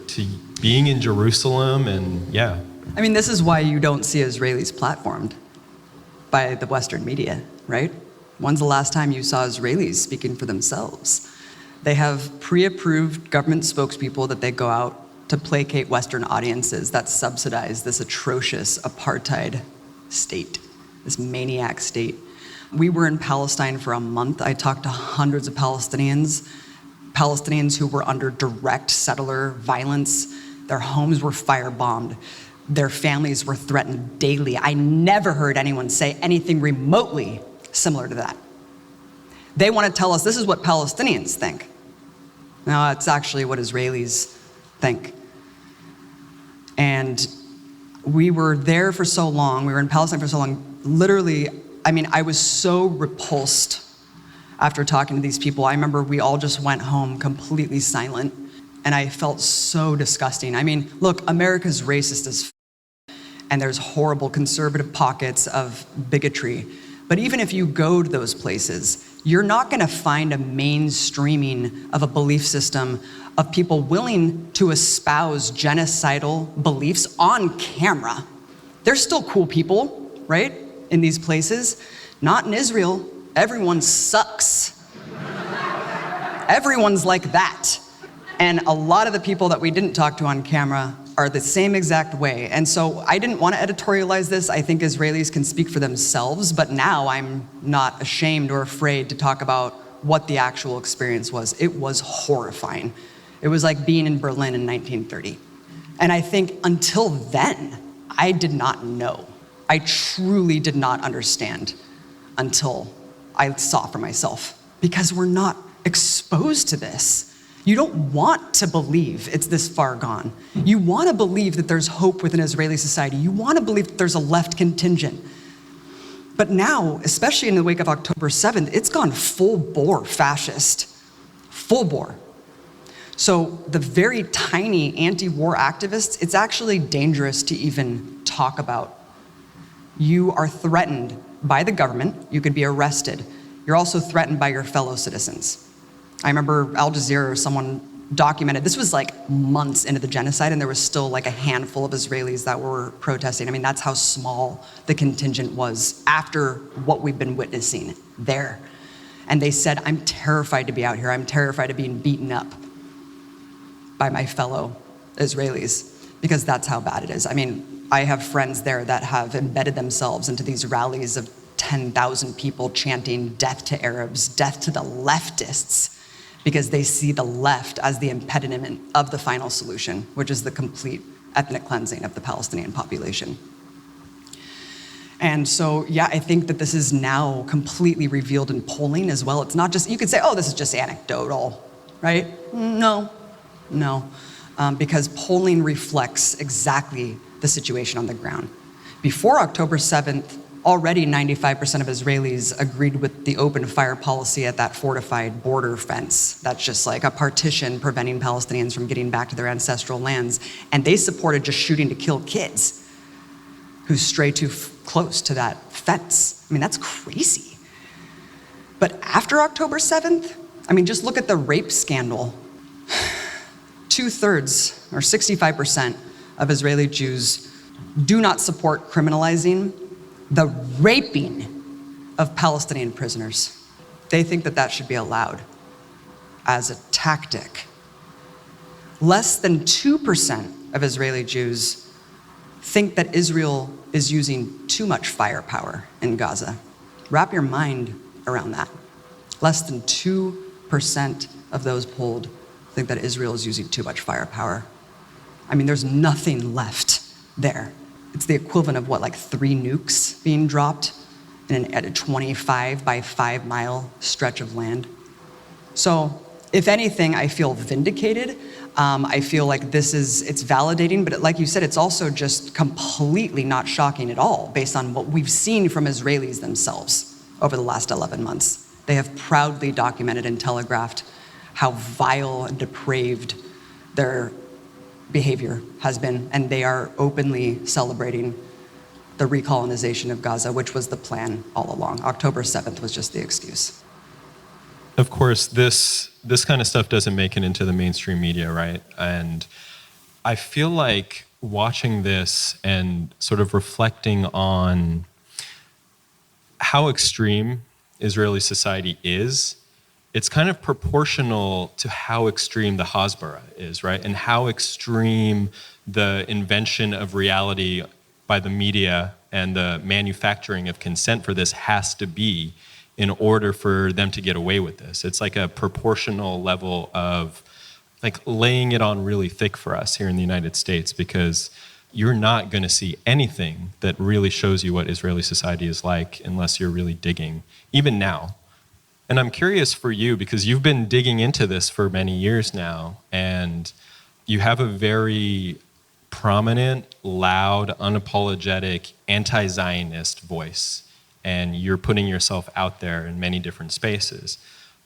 being in Jerusalem and yeah. I mean, this is why you don't see Israelis platformed by the Western media, right? When's the last time you saw Israelis speaking for themselves? They have pre-approved government spokespeople that they go out to placate Western audiences that subsidize this atrocious apartheid state, this maniac state. We were in Palestine for a month. I talked to hundreds of Palestinians who were under direct settler violence. Their homes were firebombed. Their families were threatened daily. I never heard anyone say anything remotely similar to that. They want to tell us this is what Palestinians think. No, it's actually what Israelis think. And we were there for so long, we were in Palestine for so long, literally, I mean, I was so repulsed after talking to these people. I remember we all just went home completely silent, and I felt so disgusting. I mean, look, America's racist as and there's horrible conservative pockets of bigotry. But even if you go to those places, you're not gonna find a mainstreaming of a belief system of people willing to espouse genocidal beliefs on camera. They're still cool people, right? In these places. Not in Israel. Everyone sucks. Everyone's like that. And a lot of the people that we didn't talk to on camera are the same exact way. And so I didn't want to editorialize this. I think Israelis can speak for themselves, but now I'm not ashamed or afraid to talk about what the actual experience was. It was horrifying. It was like being in Berlin in 1930. And I think until then, I did not know. I truly did not understand until I saw for myself, because we're not exposed to this. You don't want to believe it's this far gone. You want to believe that there's hope within Israeli society. You want to believe that there's a left contingent. But now, especially in the wake of October 7th, it's gone full bore fascist, full bore. So the very tiny anti-war activists, it's actually dangerous to even talk about. You are threatened by the government. You could be arrested. You're also threatened by your fellow citizens. I remember Al Jazeera or someone documented, this was like months into the genocide, and there was still like a handful of Israelis that were protesting. I mean, that's how small the contingent was after what we've been witnessing there. And they said, I'm terrified to be out here. I'm terrified of being beaten up by my fellow Israelis, because that's how bad it is. I mean, I have friends there that have embedded themselves into these rallies of 10,000 people chanting death to Arabs, death to the leftists, because they see the left as the impediment of the final solution, which is the complete ethnic cleansing of the Palestinian population. And so, yeah, I think that this is now completely revealed in polling as well. It's not just, you could say, oh, this is just anecdotal, right? No, because polling reflects exactly the situation on the ground. Before October 7th, already 95% of Israelis agreed with the open fire policy at that fortified border fence. That's just like a partition preventing Palestinians from getting back to their ancestral lands. And they supported just shooting to kill kids who stray too close to that fence. I mean, that's crazy. But after October 7th, I mean, just look at the rape scandal. 2/3 or 65% of Israeli Jews do not support criminalizing the raping of Palestinian prisoners. They think that that should be allowed as a tactic. Less than 2% of Israeli Jews think that Israel is using too much firepower in Gaza. Wrap your mind around that. Less than 2% of those polled think that Israel is using too much firepower. I mean, there's nothing left there. It's the equivalent of what, like 3 nukes being dropped at a 25 by 5 mile stretch of land. So if anything, I feel vindicated. I feel like it's validating, but like you said, it's also just completely not shocking at all based on what we've seen from Israelis themselves over the last 11 months. They have proudly documented and telegraphed how vile and depraved their behavior has been, and they are openly celebrating the recolonization of Gaza, which was the plan all along. October 7th was just the excuse. Of course, this kind of stuff doesn't make it into the mainstream media, right? And I feel like watching this and sort of reflecting on how extreme Israeli society is, it's kind of proportional to how extreme the Hasbara is, right? And how extreme the invention of reality by the media and the manufacturing of consent for this has to be in order for them to get away with this. It's like a proportional level of like laying it on really thick for us here in the United States, because you're not going to see anything that really shows you what Israeli society is like unless you're really digging, even now. And I'm curious for you, because you've been digging into this for many years now, and you have a very prominent, loud, unapologetic, anti-Zionist voice. And you're putting yourself out there in many different spaces,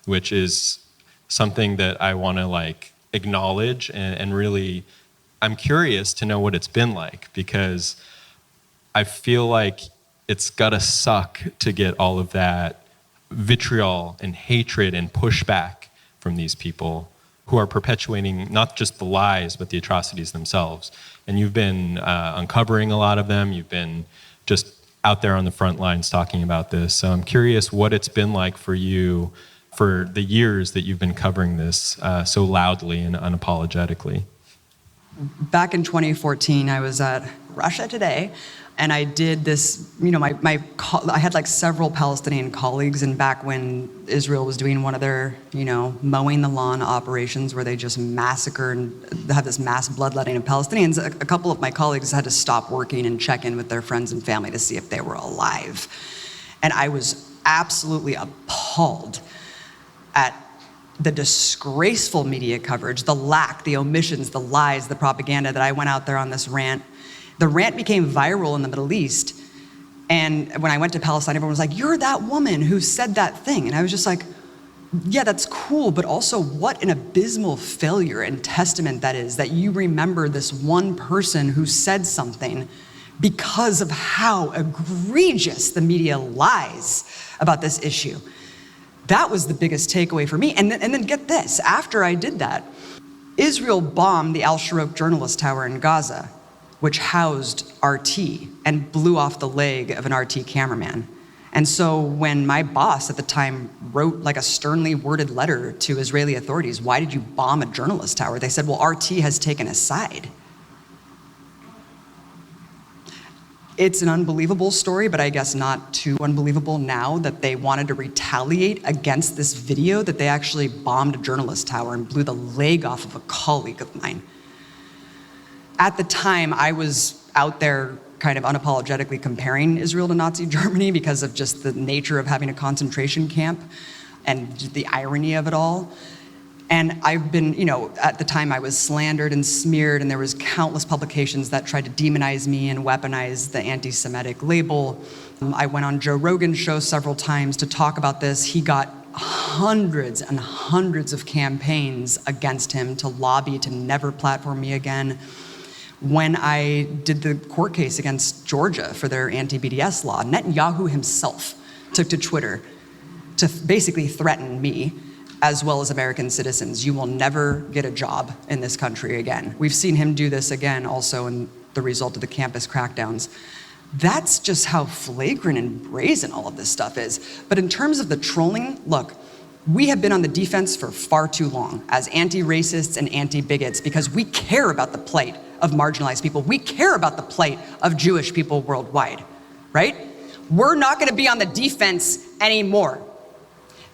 which is something that I want to like acknowledge, and really, I'm curious to know what it's been like, because I feel like it's gotta suck to get all of that vitriol and hatred and pushback from these people who are perpetuating not just the lies, but the atrocities themselves. And you've been uncovering a lot of them. You've been just out there on the front lines talking about this. So I'm curious what it's been like for you for the years that you've been covering this so loudly and unapologetically. Back in 2014, I was at Russia Today, and I did this, I had like several Palestinian colleagues, and back when Israel was doing one of their, mowing the lawn operations where they just massacre and have this mass bloodletting of Palestinians, a couple of my colleagues had to stop working and check in with their friends and family to see if they were alive. And I was absolutely appalled at the disgraceful media coverage, the lack, the omissions, the lies, the propaganda that I went out there on this rant. The rant became viral in the Middle East. And when I went to Palestine, everyone was like, "You're that woman who said that thing." And I was just like, yeah, that's cool, but also what an abysmal failure and testament that is, that you remember this one person who said something because of how egregious the media lies about this issue. That was the biggest takeaway for me. And then get this, after I did that, Israel bombed the Al-Sharouk Journalist Tower in Gaza, which housed RT, and blew off the leg of an RT cameraman. And so when my boss at the time wrote like a sternly worded letter to Israeli authorities, "Why did you bomb a journalist tower?" They said, "Well, RT has taken a side." It's an unbelievable story, but I guess not too unbelievable now that they wanted to retaliate against this video, that they actually bombed a journalist tower and blew the leg off of a colleague of mine. At the time, I was out there kind of unapologetically comparing Israel to Nazi Germany because of just the nature of having a concentration camp and the irony of it all. And I've been, at the time I was slandered and smeared, and there was countless publications that tried to demonize me and weaponize the anti-Semitic label. I went on Joe Rogan's show several times to talk about this. He got hundreds and hundreds of campaigns against him to lobby to never platform me again. When I did the court case against Georgia for their anti-BDS law, Netanyahu himself took to Twitter to basically threaten me, as well as American citizens. "You will never get a job in this country again." We've seen him do this again also in the result of the campus crackdowns. That's just how flagrant and brazen all of this stuff is. But in terms of the trolling, look, we have been on the defense for far too long as anti-racists and anti-bigots because we care about the plight of marginalized people. We care about the plight of Jewish people worldwide, right? We're not gonna be on the defense anymore.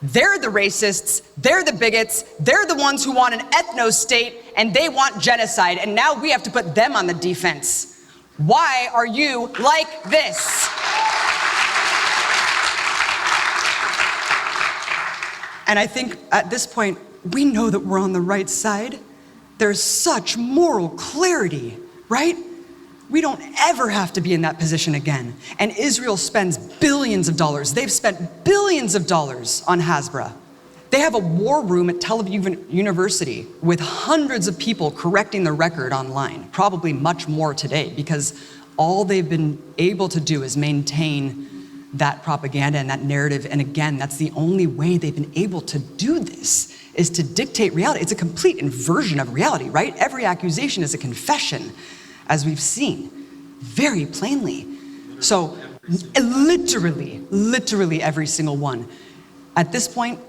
They're the racists, they're the bigots, they're the ones who want an ethno-state, and they want genocide, and now we have to put them on the defense. Why are you like this? And I think at this point, we know that we're on the right side. There's such moral clarity, right? We don't ever have to be in that position again. And Israel spends billions of dollars. They've spent billions of dollars on Hasbara. They have a war room at Tel Aviv University with hundreds of people correcting the record online, probably much more today, because all they've been able to do is maintain that propaganda and that narrative. And again, that's the only way they've been able to do this, is to dictate reality. It's a complete inversion of reality, right? Every accusation is a confession, as we've seen very plainly. So literally every single one. At this point,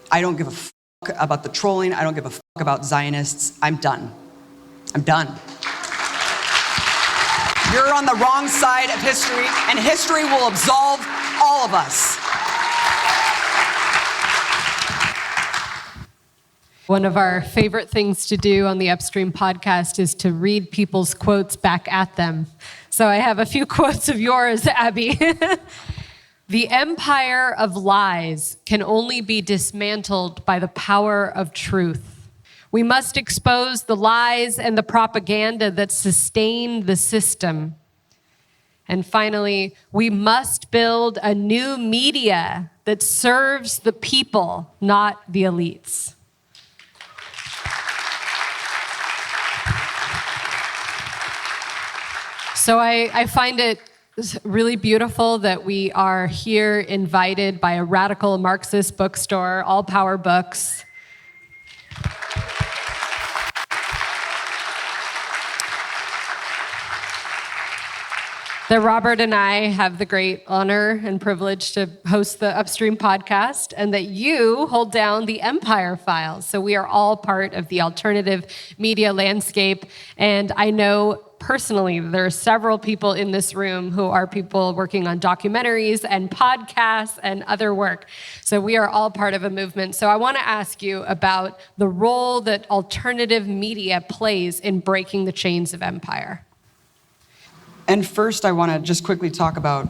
I don't give a fuck about the trolling. I don't give a fuck about Zionists. I'm done. I'm done. You're on the wrong side of history, and history will absolve all of us. One of our favorite things to do on the Upstream podcast is to read people's quotes back at them. So I have a few quotes of yours, Abby. The empire of lies can only be dismantled by the power of truth. We must expose the lies and the propaganda that sustain the system. And finally, we must build a new media that serves the people, not the elites. So I find it really beautiful that we are here invited by a radical Marxist bookstore, All Power Books. That Robert and I have the great honor and privilege to host the Upstream podcast, and that you hold down the Empire Files. So we are all part of the alternative media landscape, and I know personally, there are several people in this room who are people working on documentaries and podcasts and other work. So we are all part of a movement. So I want to ask you about the role that alternative media plays in breaking the chains of empire. And first, I want to just quickly talk about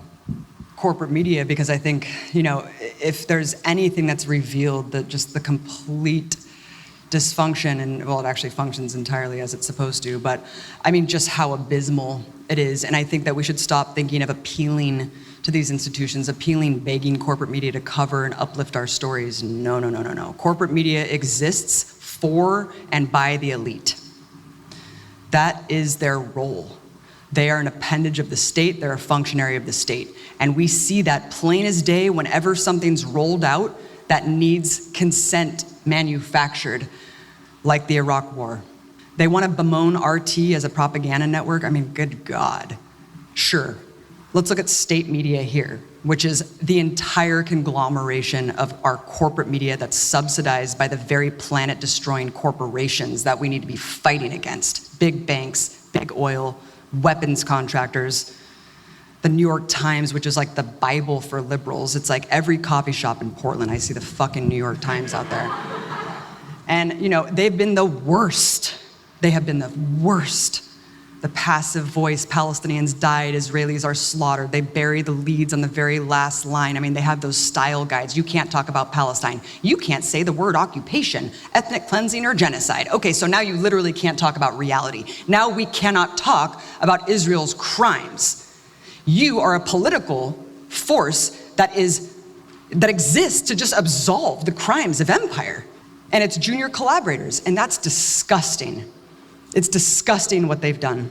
corporate media, because I think, if there's anything that's revealed, that just the complete dysfunction, and well, it actually functions entirely as it's supposed to, but I mean, just how abysmal it is. And I think that we should stop thinking of appealing to these institutions, begging corporate media to cover and uplift our stories. No. Corporate media exists for and by the elite. That is their role. They are an appendage of the state. They're a functionary of the state. And we see that plain as day whenever something's rolled out that needs consent manufactured, like the Iraq War. They want to bemoan RT as a propaganda network. I mean, good God. Sure. Let's look at state media here, which is the entire conglomeration of our corporate media that's subsidized by the very planet-destroying corporations that we need to be fighting against. Big banks, big oil, weapons contractors. The New York Times, which is like the Bible for liberals. It's like every coffee shop in Portland, I see the fucking New York Times out there. And, they've been the worst. They have been the worst. The passive voice, Palestinians died, Israelis are slaughtered. They bury the leads on the very last line. I mean, they have those style guides. You can't talk about Palestine. You can't say the word occupation, ethnic cleansing, or genocide. Okay, so now you literally can't talk about reality. Now we cannot talk about Israel's crimes. You are a political force that exists to just absolve the crimes of empire. And it's junior collaborators, and that's disgusting. It's disgusting what they've done.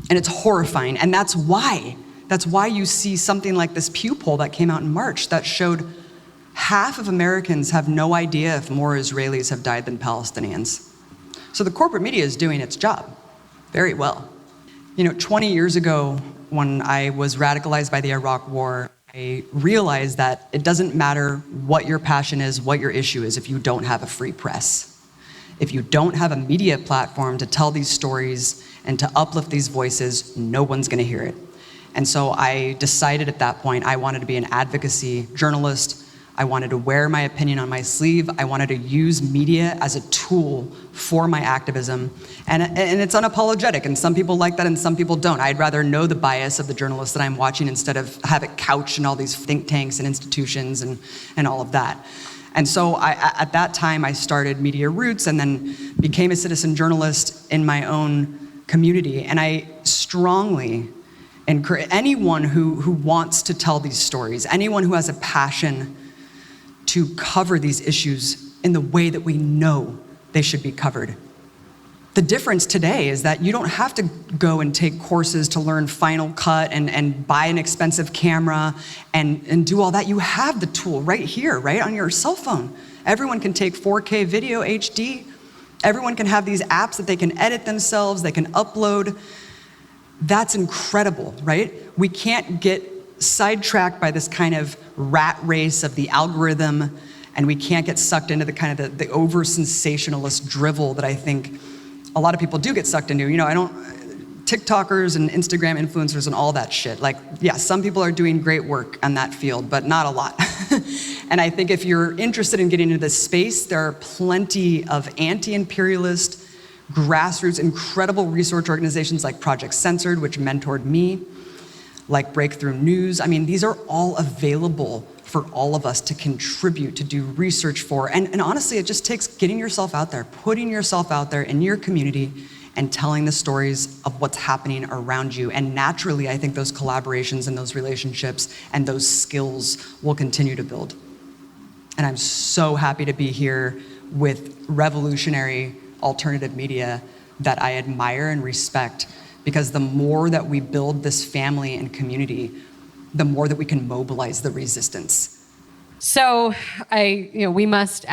And it's horrifying. And that's why you see something like this Pew poll that came out in March that showed half of Americans have no idea if more Israelis have died than Palestinians. So the corporate media is doing its job very well. 20 years ago, when I was radicalized by the Iraq War, I realized that it doesn't matter what your passion is, what your issue is, if you don't have a free press. If you don't have a media platform to tell these stories and to uplift these voices, no one's gonna hear it. And so I decided at that point I wanted to be an advocacy journalist. I wanted to wear my opinion on my sleeve. I wanted to use media as a tool for my activism. And it's unapologetic, and some people like that and some people don't. I'd rather know the bias of the journalists that I'm watching instead of have it couched in all these think tanks and institutions and all of that. And so at that time, I started Media Roots and then became a citizen journalist in my own community. And I strongly encourage anyone who wants to tell these stories, anyone who has a passion to cover these issues in the way that we know they should be covered. The difference today is that you don't have to go and take courses to learn Final Cut and buy an expensive camera and do all that. You have the tool right here, right on your cell phone. Everyone can take 4K video HD. Everyone can have these apps that they can edit themselves, they can upload. That's incredible, right? We can't get sidetracked by this kind of rat race of the algorithm, and we can't get sucked into the kind of the over sensationalist drivel that I think a lot of people do get sucked into. You know, TikTokers and Instagram influencers and all that shit. Like, yeah, some people are doing great work on that field, but not a lot. And I think if you're interested in getting into this space, there are plenty of anti-imperialist, grassroots, incredible research organizations like Project Censored, which mentored me, like Breakthrough News. I mean, these are all available for all of us to contribute, to do research for. And honestly, it just takes getting yourself out there, putting yourself out there in your community and telling the stories of what's happening around you. And naturally, I think those collaborations and those relationships and those skills will continue to build. And I'm so happy to be here with revolutionary alternative media that I admire and respect, because the more that we build this family and community, the more that we can mobilize the resistance. So we must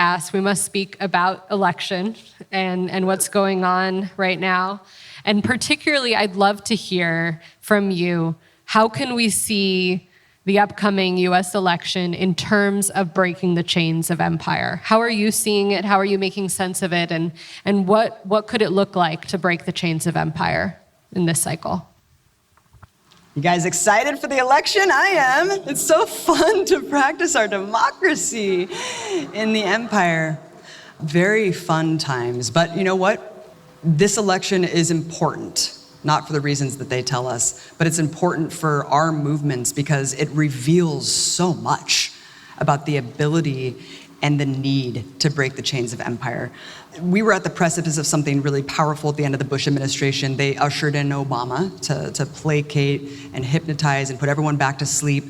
speak about election and what's going on right now. And particularly, I'd love to hear from you, how can we see the upcoming US election in terms of breaking the chains of empire? How are you seeing it? How are you making sense of it? And what could it look like to break the chains of empire in this cycle? You guys excited for the election? I am. It's so fun to practice our democracy in the empire. Very fun times. But you know what? This election is important, not for the reasons that they tell us, but it's important for our movements because it reveals so much about the ability and the need to break the chains of empire. We were at the precipice of something really powerful at the end of the Bush administration. They ushered in Obama to placate and hypnotize and put everyone back to sleep.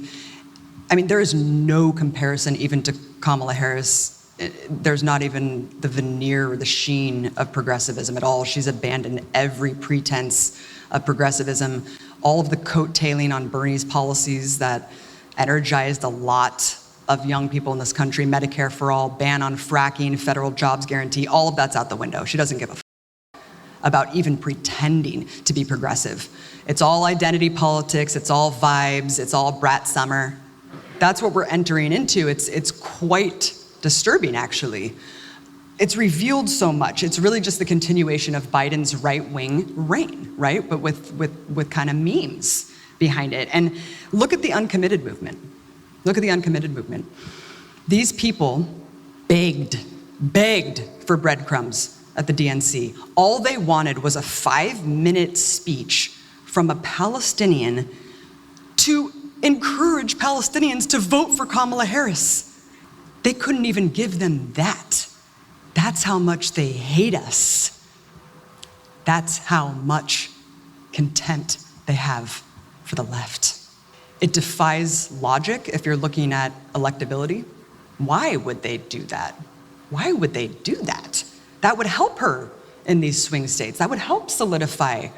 I mean, there is no comparison even to Kamala Harris. There's not even the veneer or the sheen of progressivism at all. She's abandoned every pretense of progressivism. All of the coattailing on Bernie's policies that energized a lot of young people in this country, Medicare for all, ban on fracking, federal jobs guarantee, all of that's out the window. She doesn't give a about even pretending to be progressive. It's all identity politics, it's all vibes, it's all brat summer. That's what we're entering into. It's quite disturbing, actually. It's revealed so much. It's really just the continuation of Biden's right-wing reign, right? But with kind of memes behind it. And look at the uncommitted movement. Look at the uncommitted movement. These people begged for breadcrumbs at the DNC. All they wanted was a 5-minute speech from a Palestinian to encourage Palestinians to vote for Kamala Harris. They couldn't even give them that. That's how much they hate us. That's how much contempt they have for the left. It defies logic if you're looking at electability. Why would they do that? Why would they do that? That would help her in these swing states. That would help solidify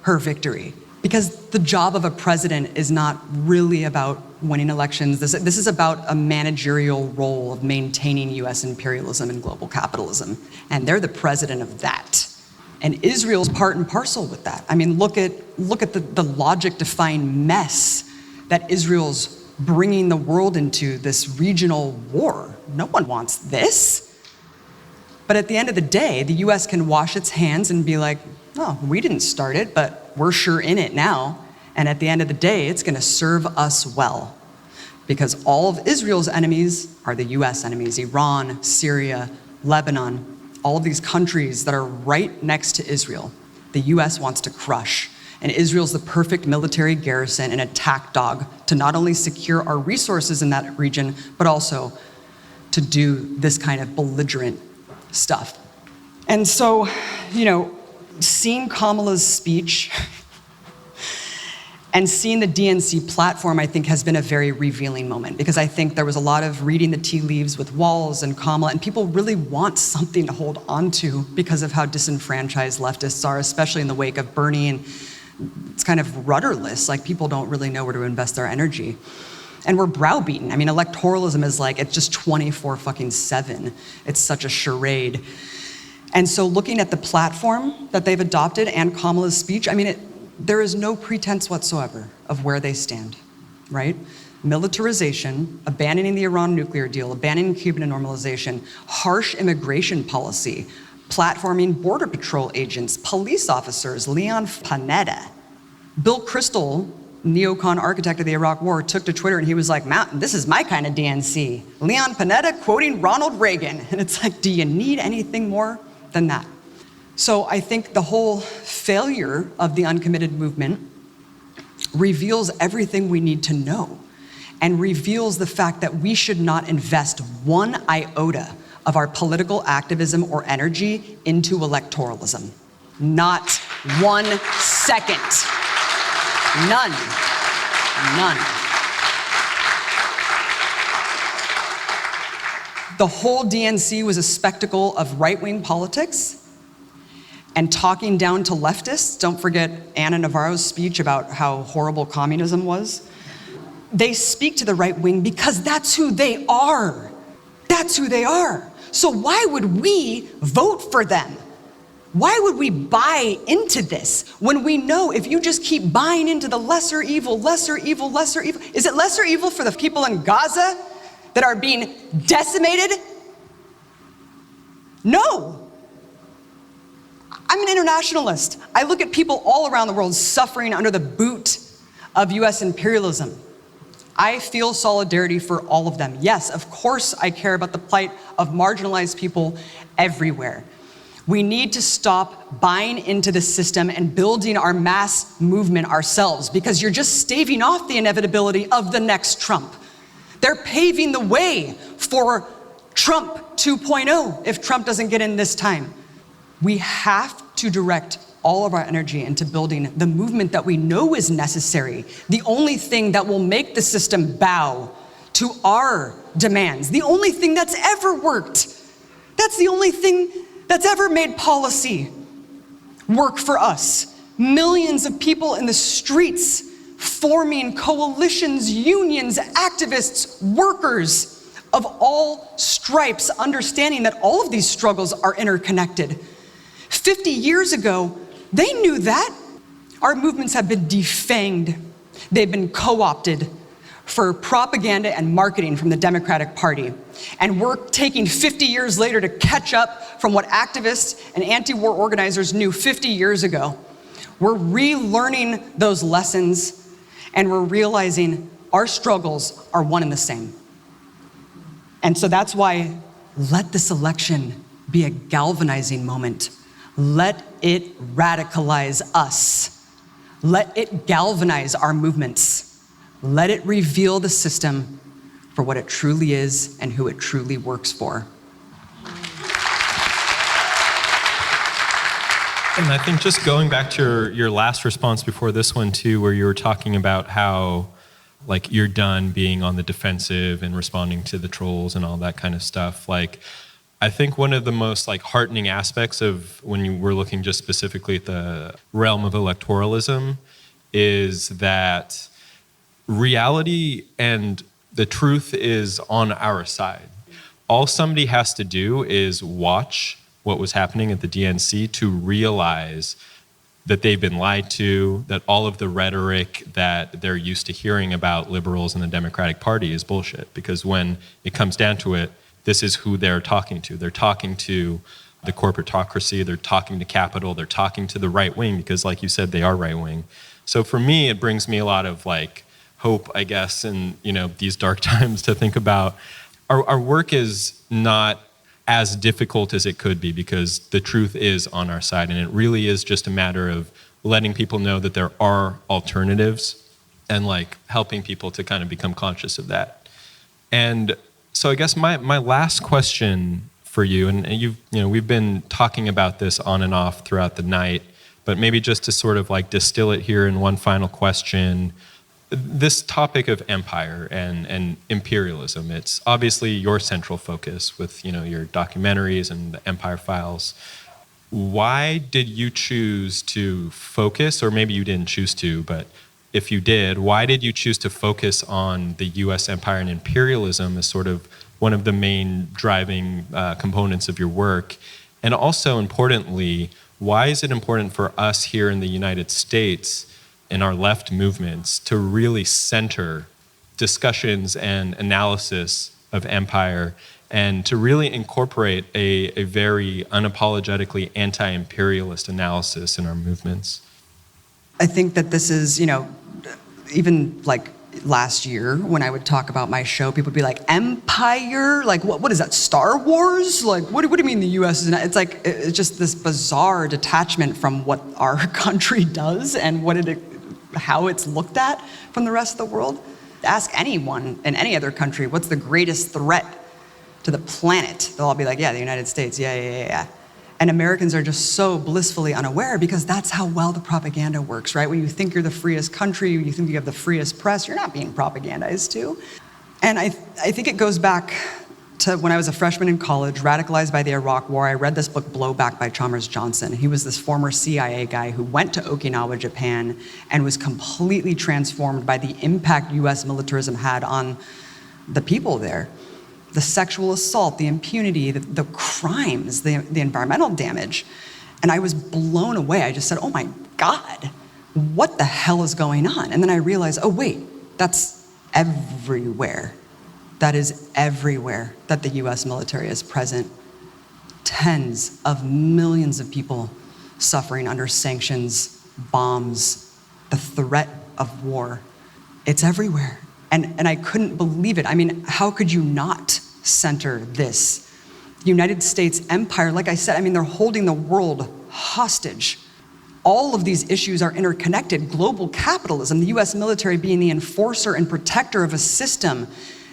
her victory. Because the job of a president is not really about winning elections. This is about a managerial role of maintaining US imperialism and global capitalism. And they're the president of that. And Israel's part and parcel with that. I mean, look at the logic-defying mess that Israel's bringing the world into, this regional war. No one wants this. But at the end of the day, the US can wash its hands and be like, oh, we didn't start it, but we're sure in it now. And at the end of the day, it's gonna serve us well. Because all of Israel's enemies are the US enemies, Iran, Syria, Lebanon, all of these countries that are right next to Israel, the US wants to crush. And Israel's the perfect military garrison and attack dog to not only secure our resources in that region, but also to do this kind of belligerent stuff. And so, seeing Kamala's speech and seeing the DNC platform, I think, has been a very revealing moment, because I think there was a lot of reading the tea leaves with Walz and Kamala, and people really want something to hold on to because of how disenfranchised leftists are, especially in the wake of Bernie, and it's kind of rudderless, like people don't really know where to invest their energy. And we're browbeaten. I mean, electoralism is like, it's just 24/7. It's such a charade. And so looking at the platform that they've adopted and Kamala's speech, I mean, there is no pretense whatsoever of where they stand, right? Militarization, abandoning the Iran nuclear deal, abandoning Cuban normalization, harsh immigration policy, platforming border patrol agents, police officers, Leon Panetta. Bill Kristol, neocon architect of the Iraq War, took to Twitter and he was like, "Mountain, this is my kind of DNC." Leon Panetta quoting Ronald Reagan. And it's like, do you need anything more than that? So I think the whole failure of the uncommitted movement reveals everything we need to know, and reveals the fact that we should not invest one iota of our political activism or energy into electoralism. Not 1 second. None. The whole DNC was a spectacle of right-wing politics and talking down to leftists. Don't forget Ana Navarro's speech about how horrible communism was. They speak to the right wing because that's who they are. That's who they are. So why would we vote for them? Why would we buy into this when we know if you just keep buying into the lesser evil, lesser evil, lesser evil? Is it lesser evil for the people in Gaza that are being decimated? No. I'm an internationalist. I look at people all around the world suffering under the boot of US imperialism. I feel solidarity for all of them. Yes, of course I care about the plight of marginalized people everywhere. We need to stop buying into the system and building our mass movement ourselves, because you're just staving off the inevitability of the next Trump. They're paving the way for Trump 2.0 if Trump doesn't get in this time. We have to direct all of our energy into building the movement that we know is necessary, the only thing that will make the system bow to our demands, the only thing that's ever worked. That's the only thing that's ever made policy work for us. Millions of people in the streets forming coalitions, unions, activists, workers of all stripes, understanding that all of these struggles are interconnected. 50 years ago, they knew that. Our movements have been defanged. They've been co-opted for propaganda and marketing from the Democratic Party. And we're taking 50 years later to catch up from what activists and anti-war organizers knew 50 years ago. We're relearning those lessons, and we're realizing our struggles are one and the same. And so that's why let this election be a galvanizing moment. Let it radicalize us. Let it galvanize our movements. Let it reveal the system for what it truly is and who it truly works for. And I think just going back to your last response before this one too, where you were talking about how like you're done being on the defensive and responding to the trolls and all that kind of stuff. Like, I think one of the most like heartening aspects of when you were looking just specifically at the realm of electoralism is that reality and the truth is on our side. All somebody has to do is watch what was happening at the DNC to realize that they've been lied to, that all of the rhetoric that they're used to hearing about liberals and the Democratic Party is bullshit. Because when it comes down to it, this is who they're talking to. They're talking to the corporatocracy, they're talking to capital, they're talking to the right wing, because like you said, they are right wing. So for me, it brings me a lot of like hope, I guess, in these dark times to think about our work is not as difficult as it could be, because the truth is on our side, and it really is just a matter of letting people know that there are alternatives and like helping people to kind of become conscious of that. And So I guess my last question for you, and we've been talking about this on and off throughout the night, but maybe just to sort of like distill it here in one final question, this topic of empire and imperialism, it's obviously your central focus with your documentaries and the Empire Files. Why did you choose to focus, or maybe you didn't choose to, but if you did, why did you choose to focus on the US empire and imperialism as sort of one of the main driving components of your work? And also importantly, why is it important for us here in the United States in our left movements to really center discussions and analysis of empire and to really incorporate a very unapologetically anti-imperialist analysis in our movements? I think that this is, even like last year when I would talk about my show, people would be like, empire? Like, what is that, Star Wars? Like, what do you mean the US is not? It's like, it's just this bizarre detachment from what our country does and how it's looked at from the rest of the world. Ask anyone in any other country, what's the greatest threat to the planet? They'll all be like, yeah, the United States, yeah. And Americans are just so blissfully unaware because that's how well the propaganda works, right? When you think you're the freest country, when you think you have the freest press, you're not being propagandized to. And I think it goes back to when I was a freshman in college, radicalized by the Iraq War. I read this book, Blowback by Chalmers Johnson. He was this former CIA guy who went to Okinawa, Japan, and was completely transformed by the impact US militarism had on the people there. The sexual assault, the impunity, the crimes, the environmental damage. And I was blown away. I just said, oh my God, what the hell is going on? And then I realized, oh wait, that's everywhere. That is everywhere that the US military is present. Tens of millions of people suffering under sanctions, bombs, the threat of war. It's everywhere. And I couldn't believe it. I mean, how could you not center this? The United States empire, like I said, I mean, they're holding the world hostage. All of these issues are interconnected. Global capitalism, the US military being the enforcer and protector of a system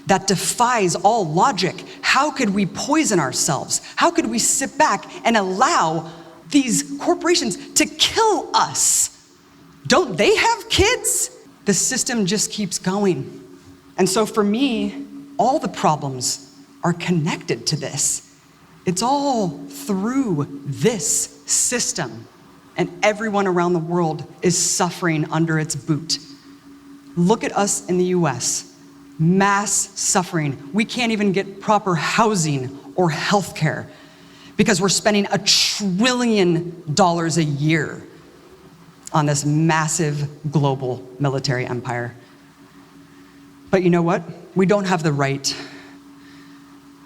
that defies all logic. How could we poison ourselves? How could we sit back and allow these corporations to kill us? Don't they have kids? The system just keeps going. And so for me, all the problems are connected to this. It's all through this system, and everyone around the world is suffering under its boot. Look at us in the US, mass suffering. We can't even get proper housing or healthcare because we're spending $1 trillion a year on this massive global military empire. But you know what? We don't have the right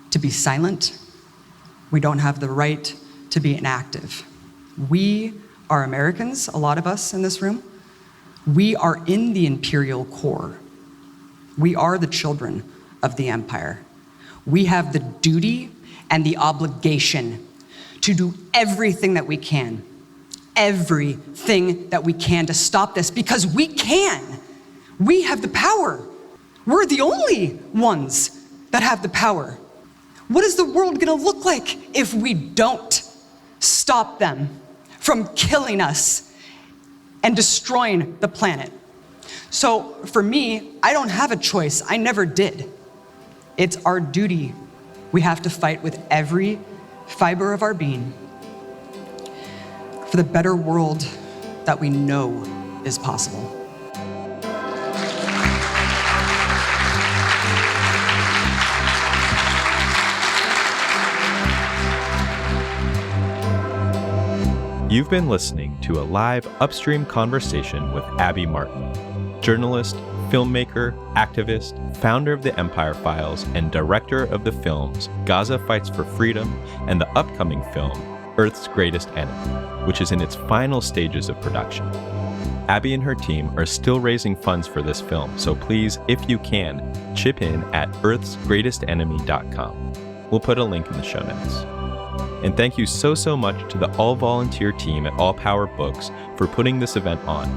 to be silent. We don't have the right to be inactive. We are Americans, a lot of us in this room. We are in the imperial core. We are the children of the empire. We have the duty and the obligation to do everything that we can to stop this, because we can. We have the power. We're the only ones that have the power. What is the world gonna look like if we don't stop them from killing us and destroying the planet? So for me, I don't have a choice. I never did. It's our duty. We have to fight with every fiber of our being for the better world that we know is possible. You've been listening to a live Upstream conversation with Abby Martin, journalist, filmmaker, activist, founder of the Empire Files, and director of the films Gaza Fights for Freedom and the upcoming film Earth's Greatest Enemy, which is in its final stages of production. Abby and her team are still raising funds for this film, so please, if you can, chip in at earthsgreatestenemy.com. We'll put a link in the show notes. And thank you so much to the all-volunteer team at All Power Books for putting this event on.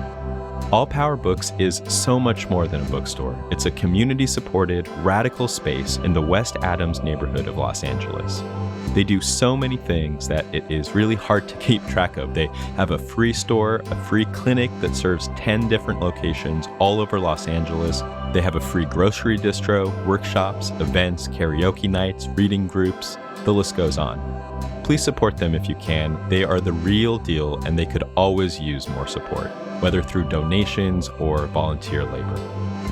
All Power Books is so much more than a bookstore. It's a community-supported, radical space in the West Adams neighborhood of Los Angeles. They do so many things that it is really hard to keep track of. They have a free store, a free clinic that serves 10 different locations all over Los Angeles. They have a free grocery distro, workshops, events, karaoke nights, reading groups. The list goes on. Please support them if you can. They are the real deal and they could always use more support, whether through donations or volunteer labor.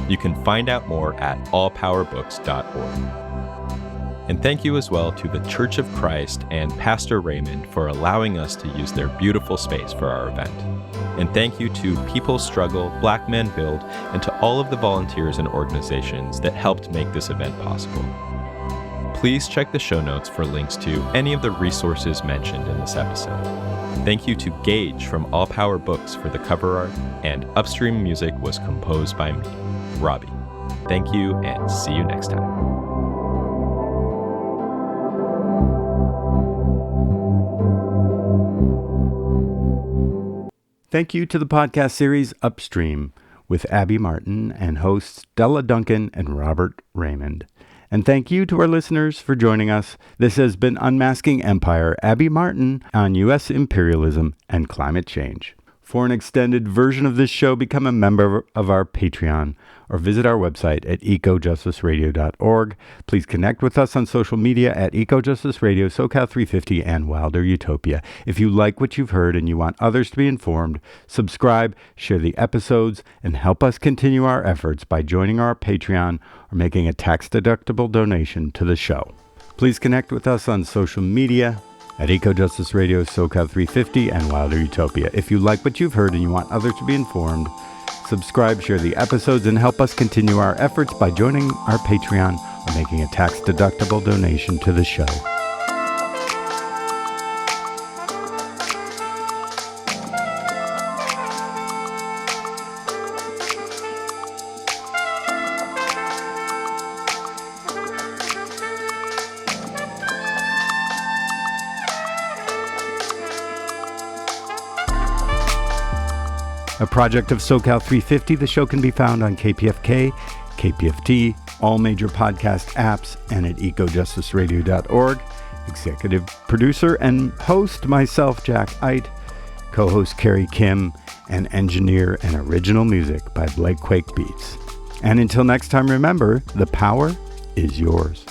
You can find out more at allpowerbooks.org. And thank you as well to the Church of Christ and Pastor Raymond for allowing us to use their beautiful space for our event. And thank you to People Struggle, Black Men Build, and to all of the volunteers and organizations that helped make this event possible. Please check the show notes for links to any of the resources mentioned in this episode. Thank you to Gage from All Power Books for the cover art, and Upstream music was composed by me, Robbie. Thank you, and see you next time. Thank you to the podcast series Upstream with Abby Martin and hosts Della Duncan and Robert Raymond. And thank you to our listeners for joining us. This has been Unmasking Empire, Abby Martin on U.S. imperialism and climate change. For an extended version of this show, become a member of our Patreon or visit our website at ecojusticeradio.org. Please connect with us on social media at Ecojustice Radio, SoCal350, and Wilder Utopia. If you like what you've heard and you want others to be informed, subscribe, share the episodes, and help us continue our efforts by joining our Patreon or making a tax-deductible donation to the show. Please connect with us on social media at Ecojustice Radio, SoCal350, and Wilder Utopia. If you like what you've heard and you want others to be informed, subscribe, share the episodes, and help us continue our efforts by joining our Patreon or making a tax-deductible donation to the show. A project of SoCal 350, the show can be found on KPFK, KPFT, all major podcast apps, and at ecojusticeradio.org. Executive producer and host, myself, Jack Eidt. Co-host Carrie Kim, and engineer and original music by Blake Quake Beats. And until next time, remember, the power is yours.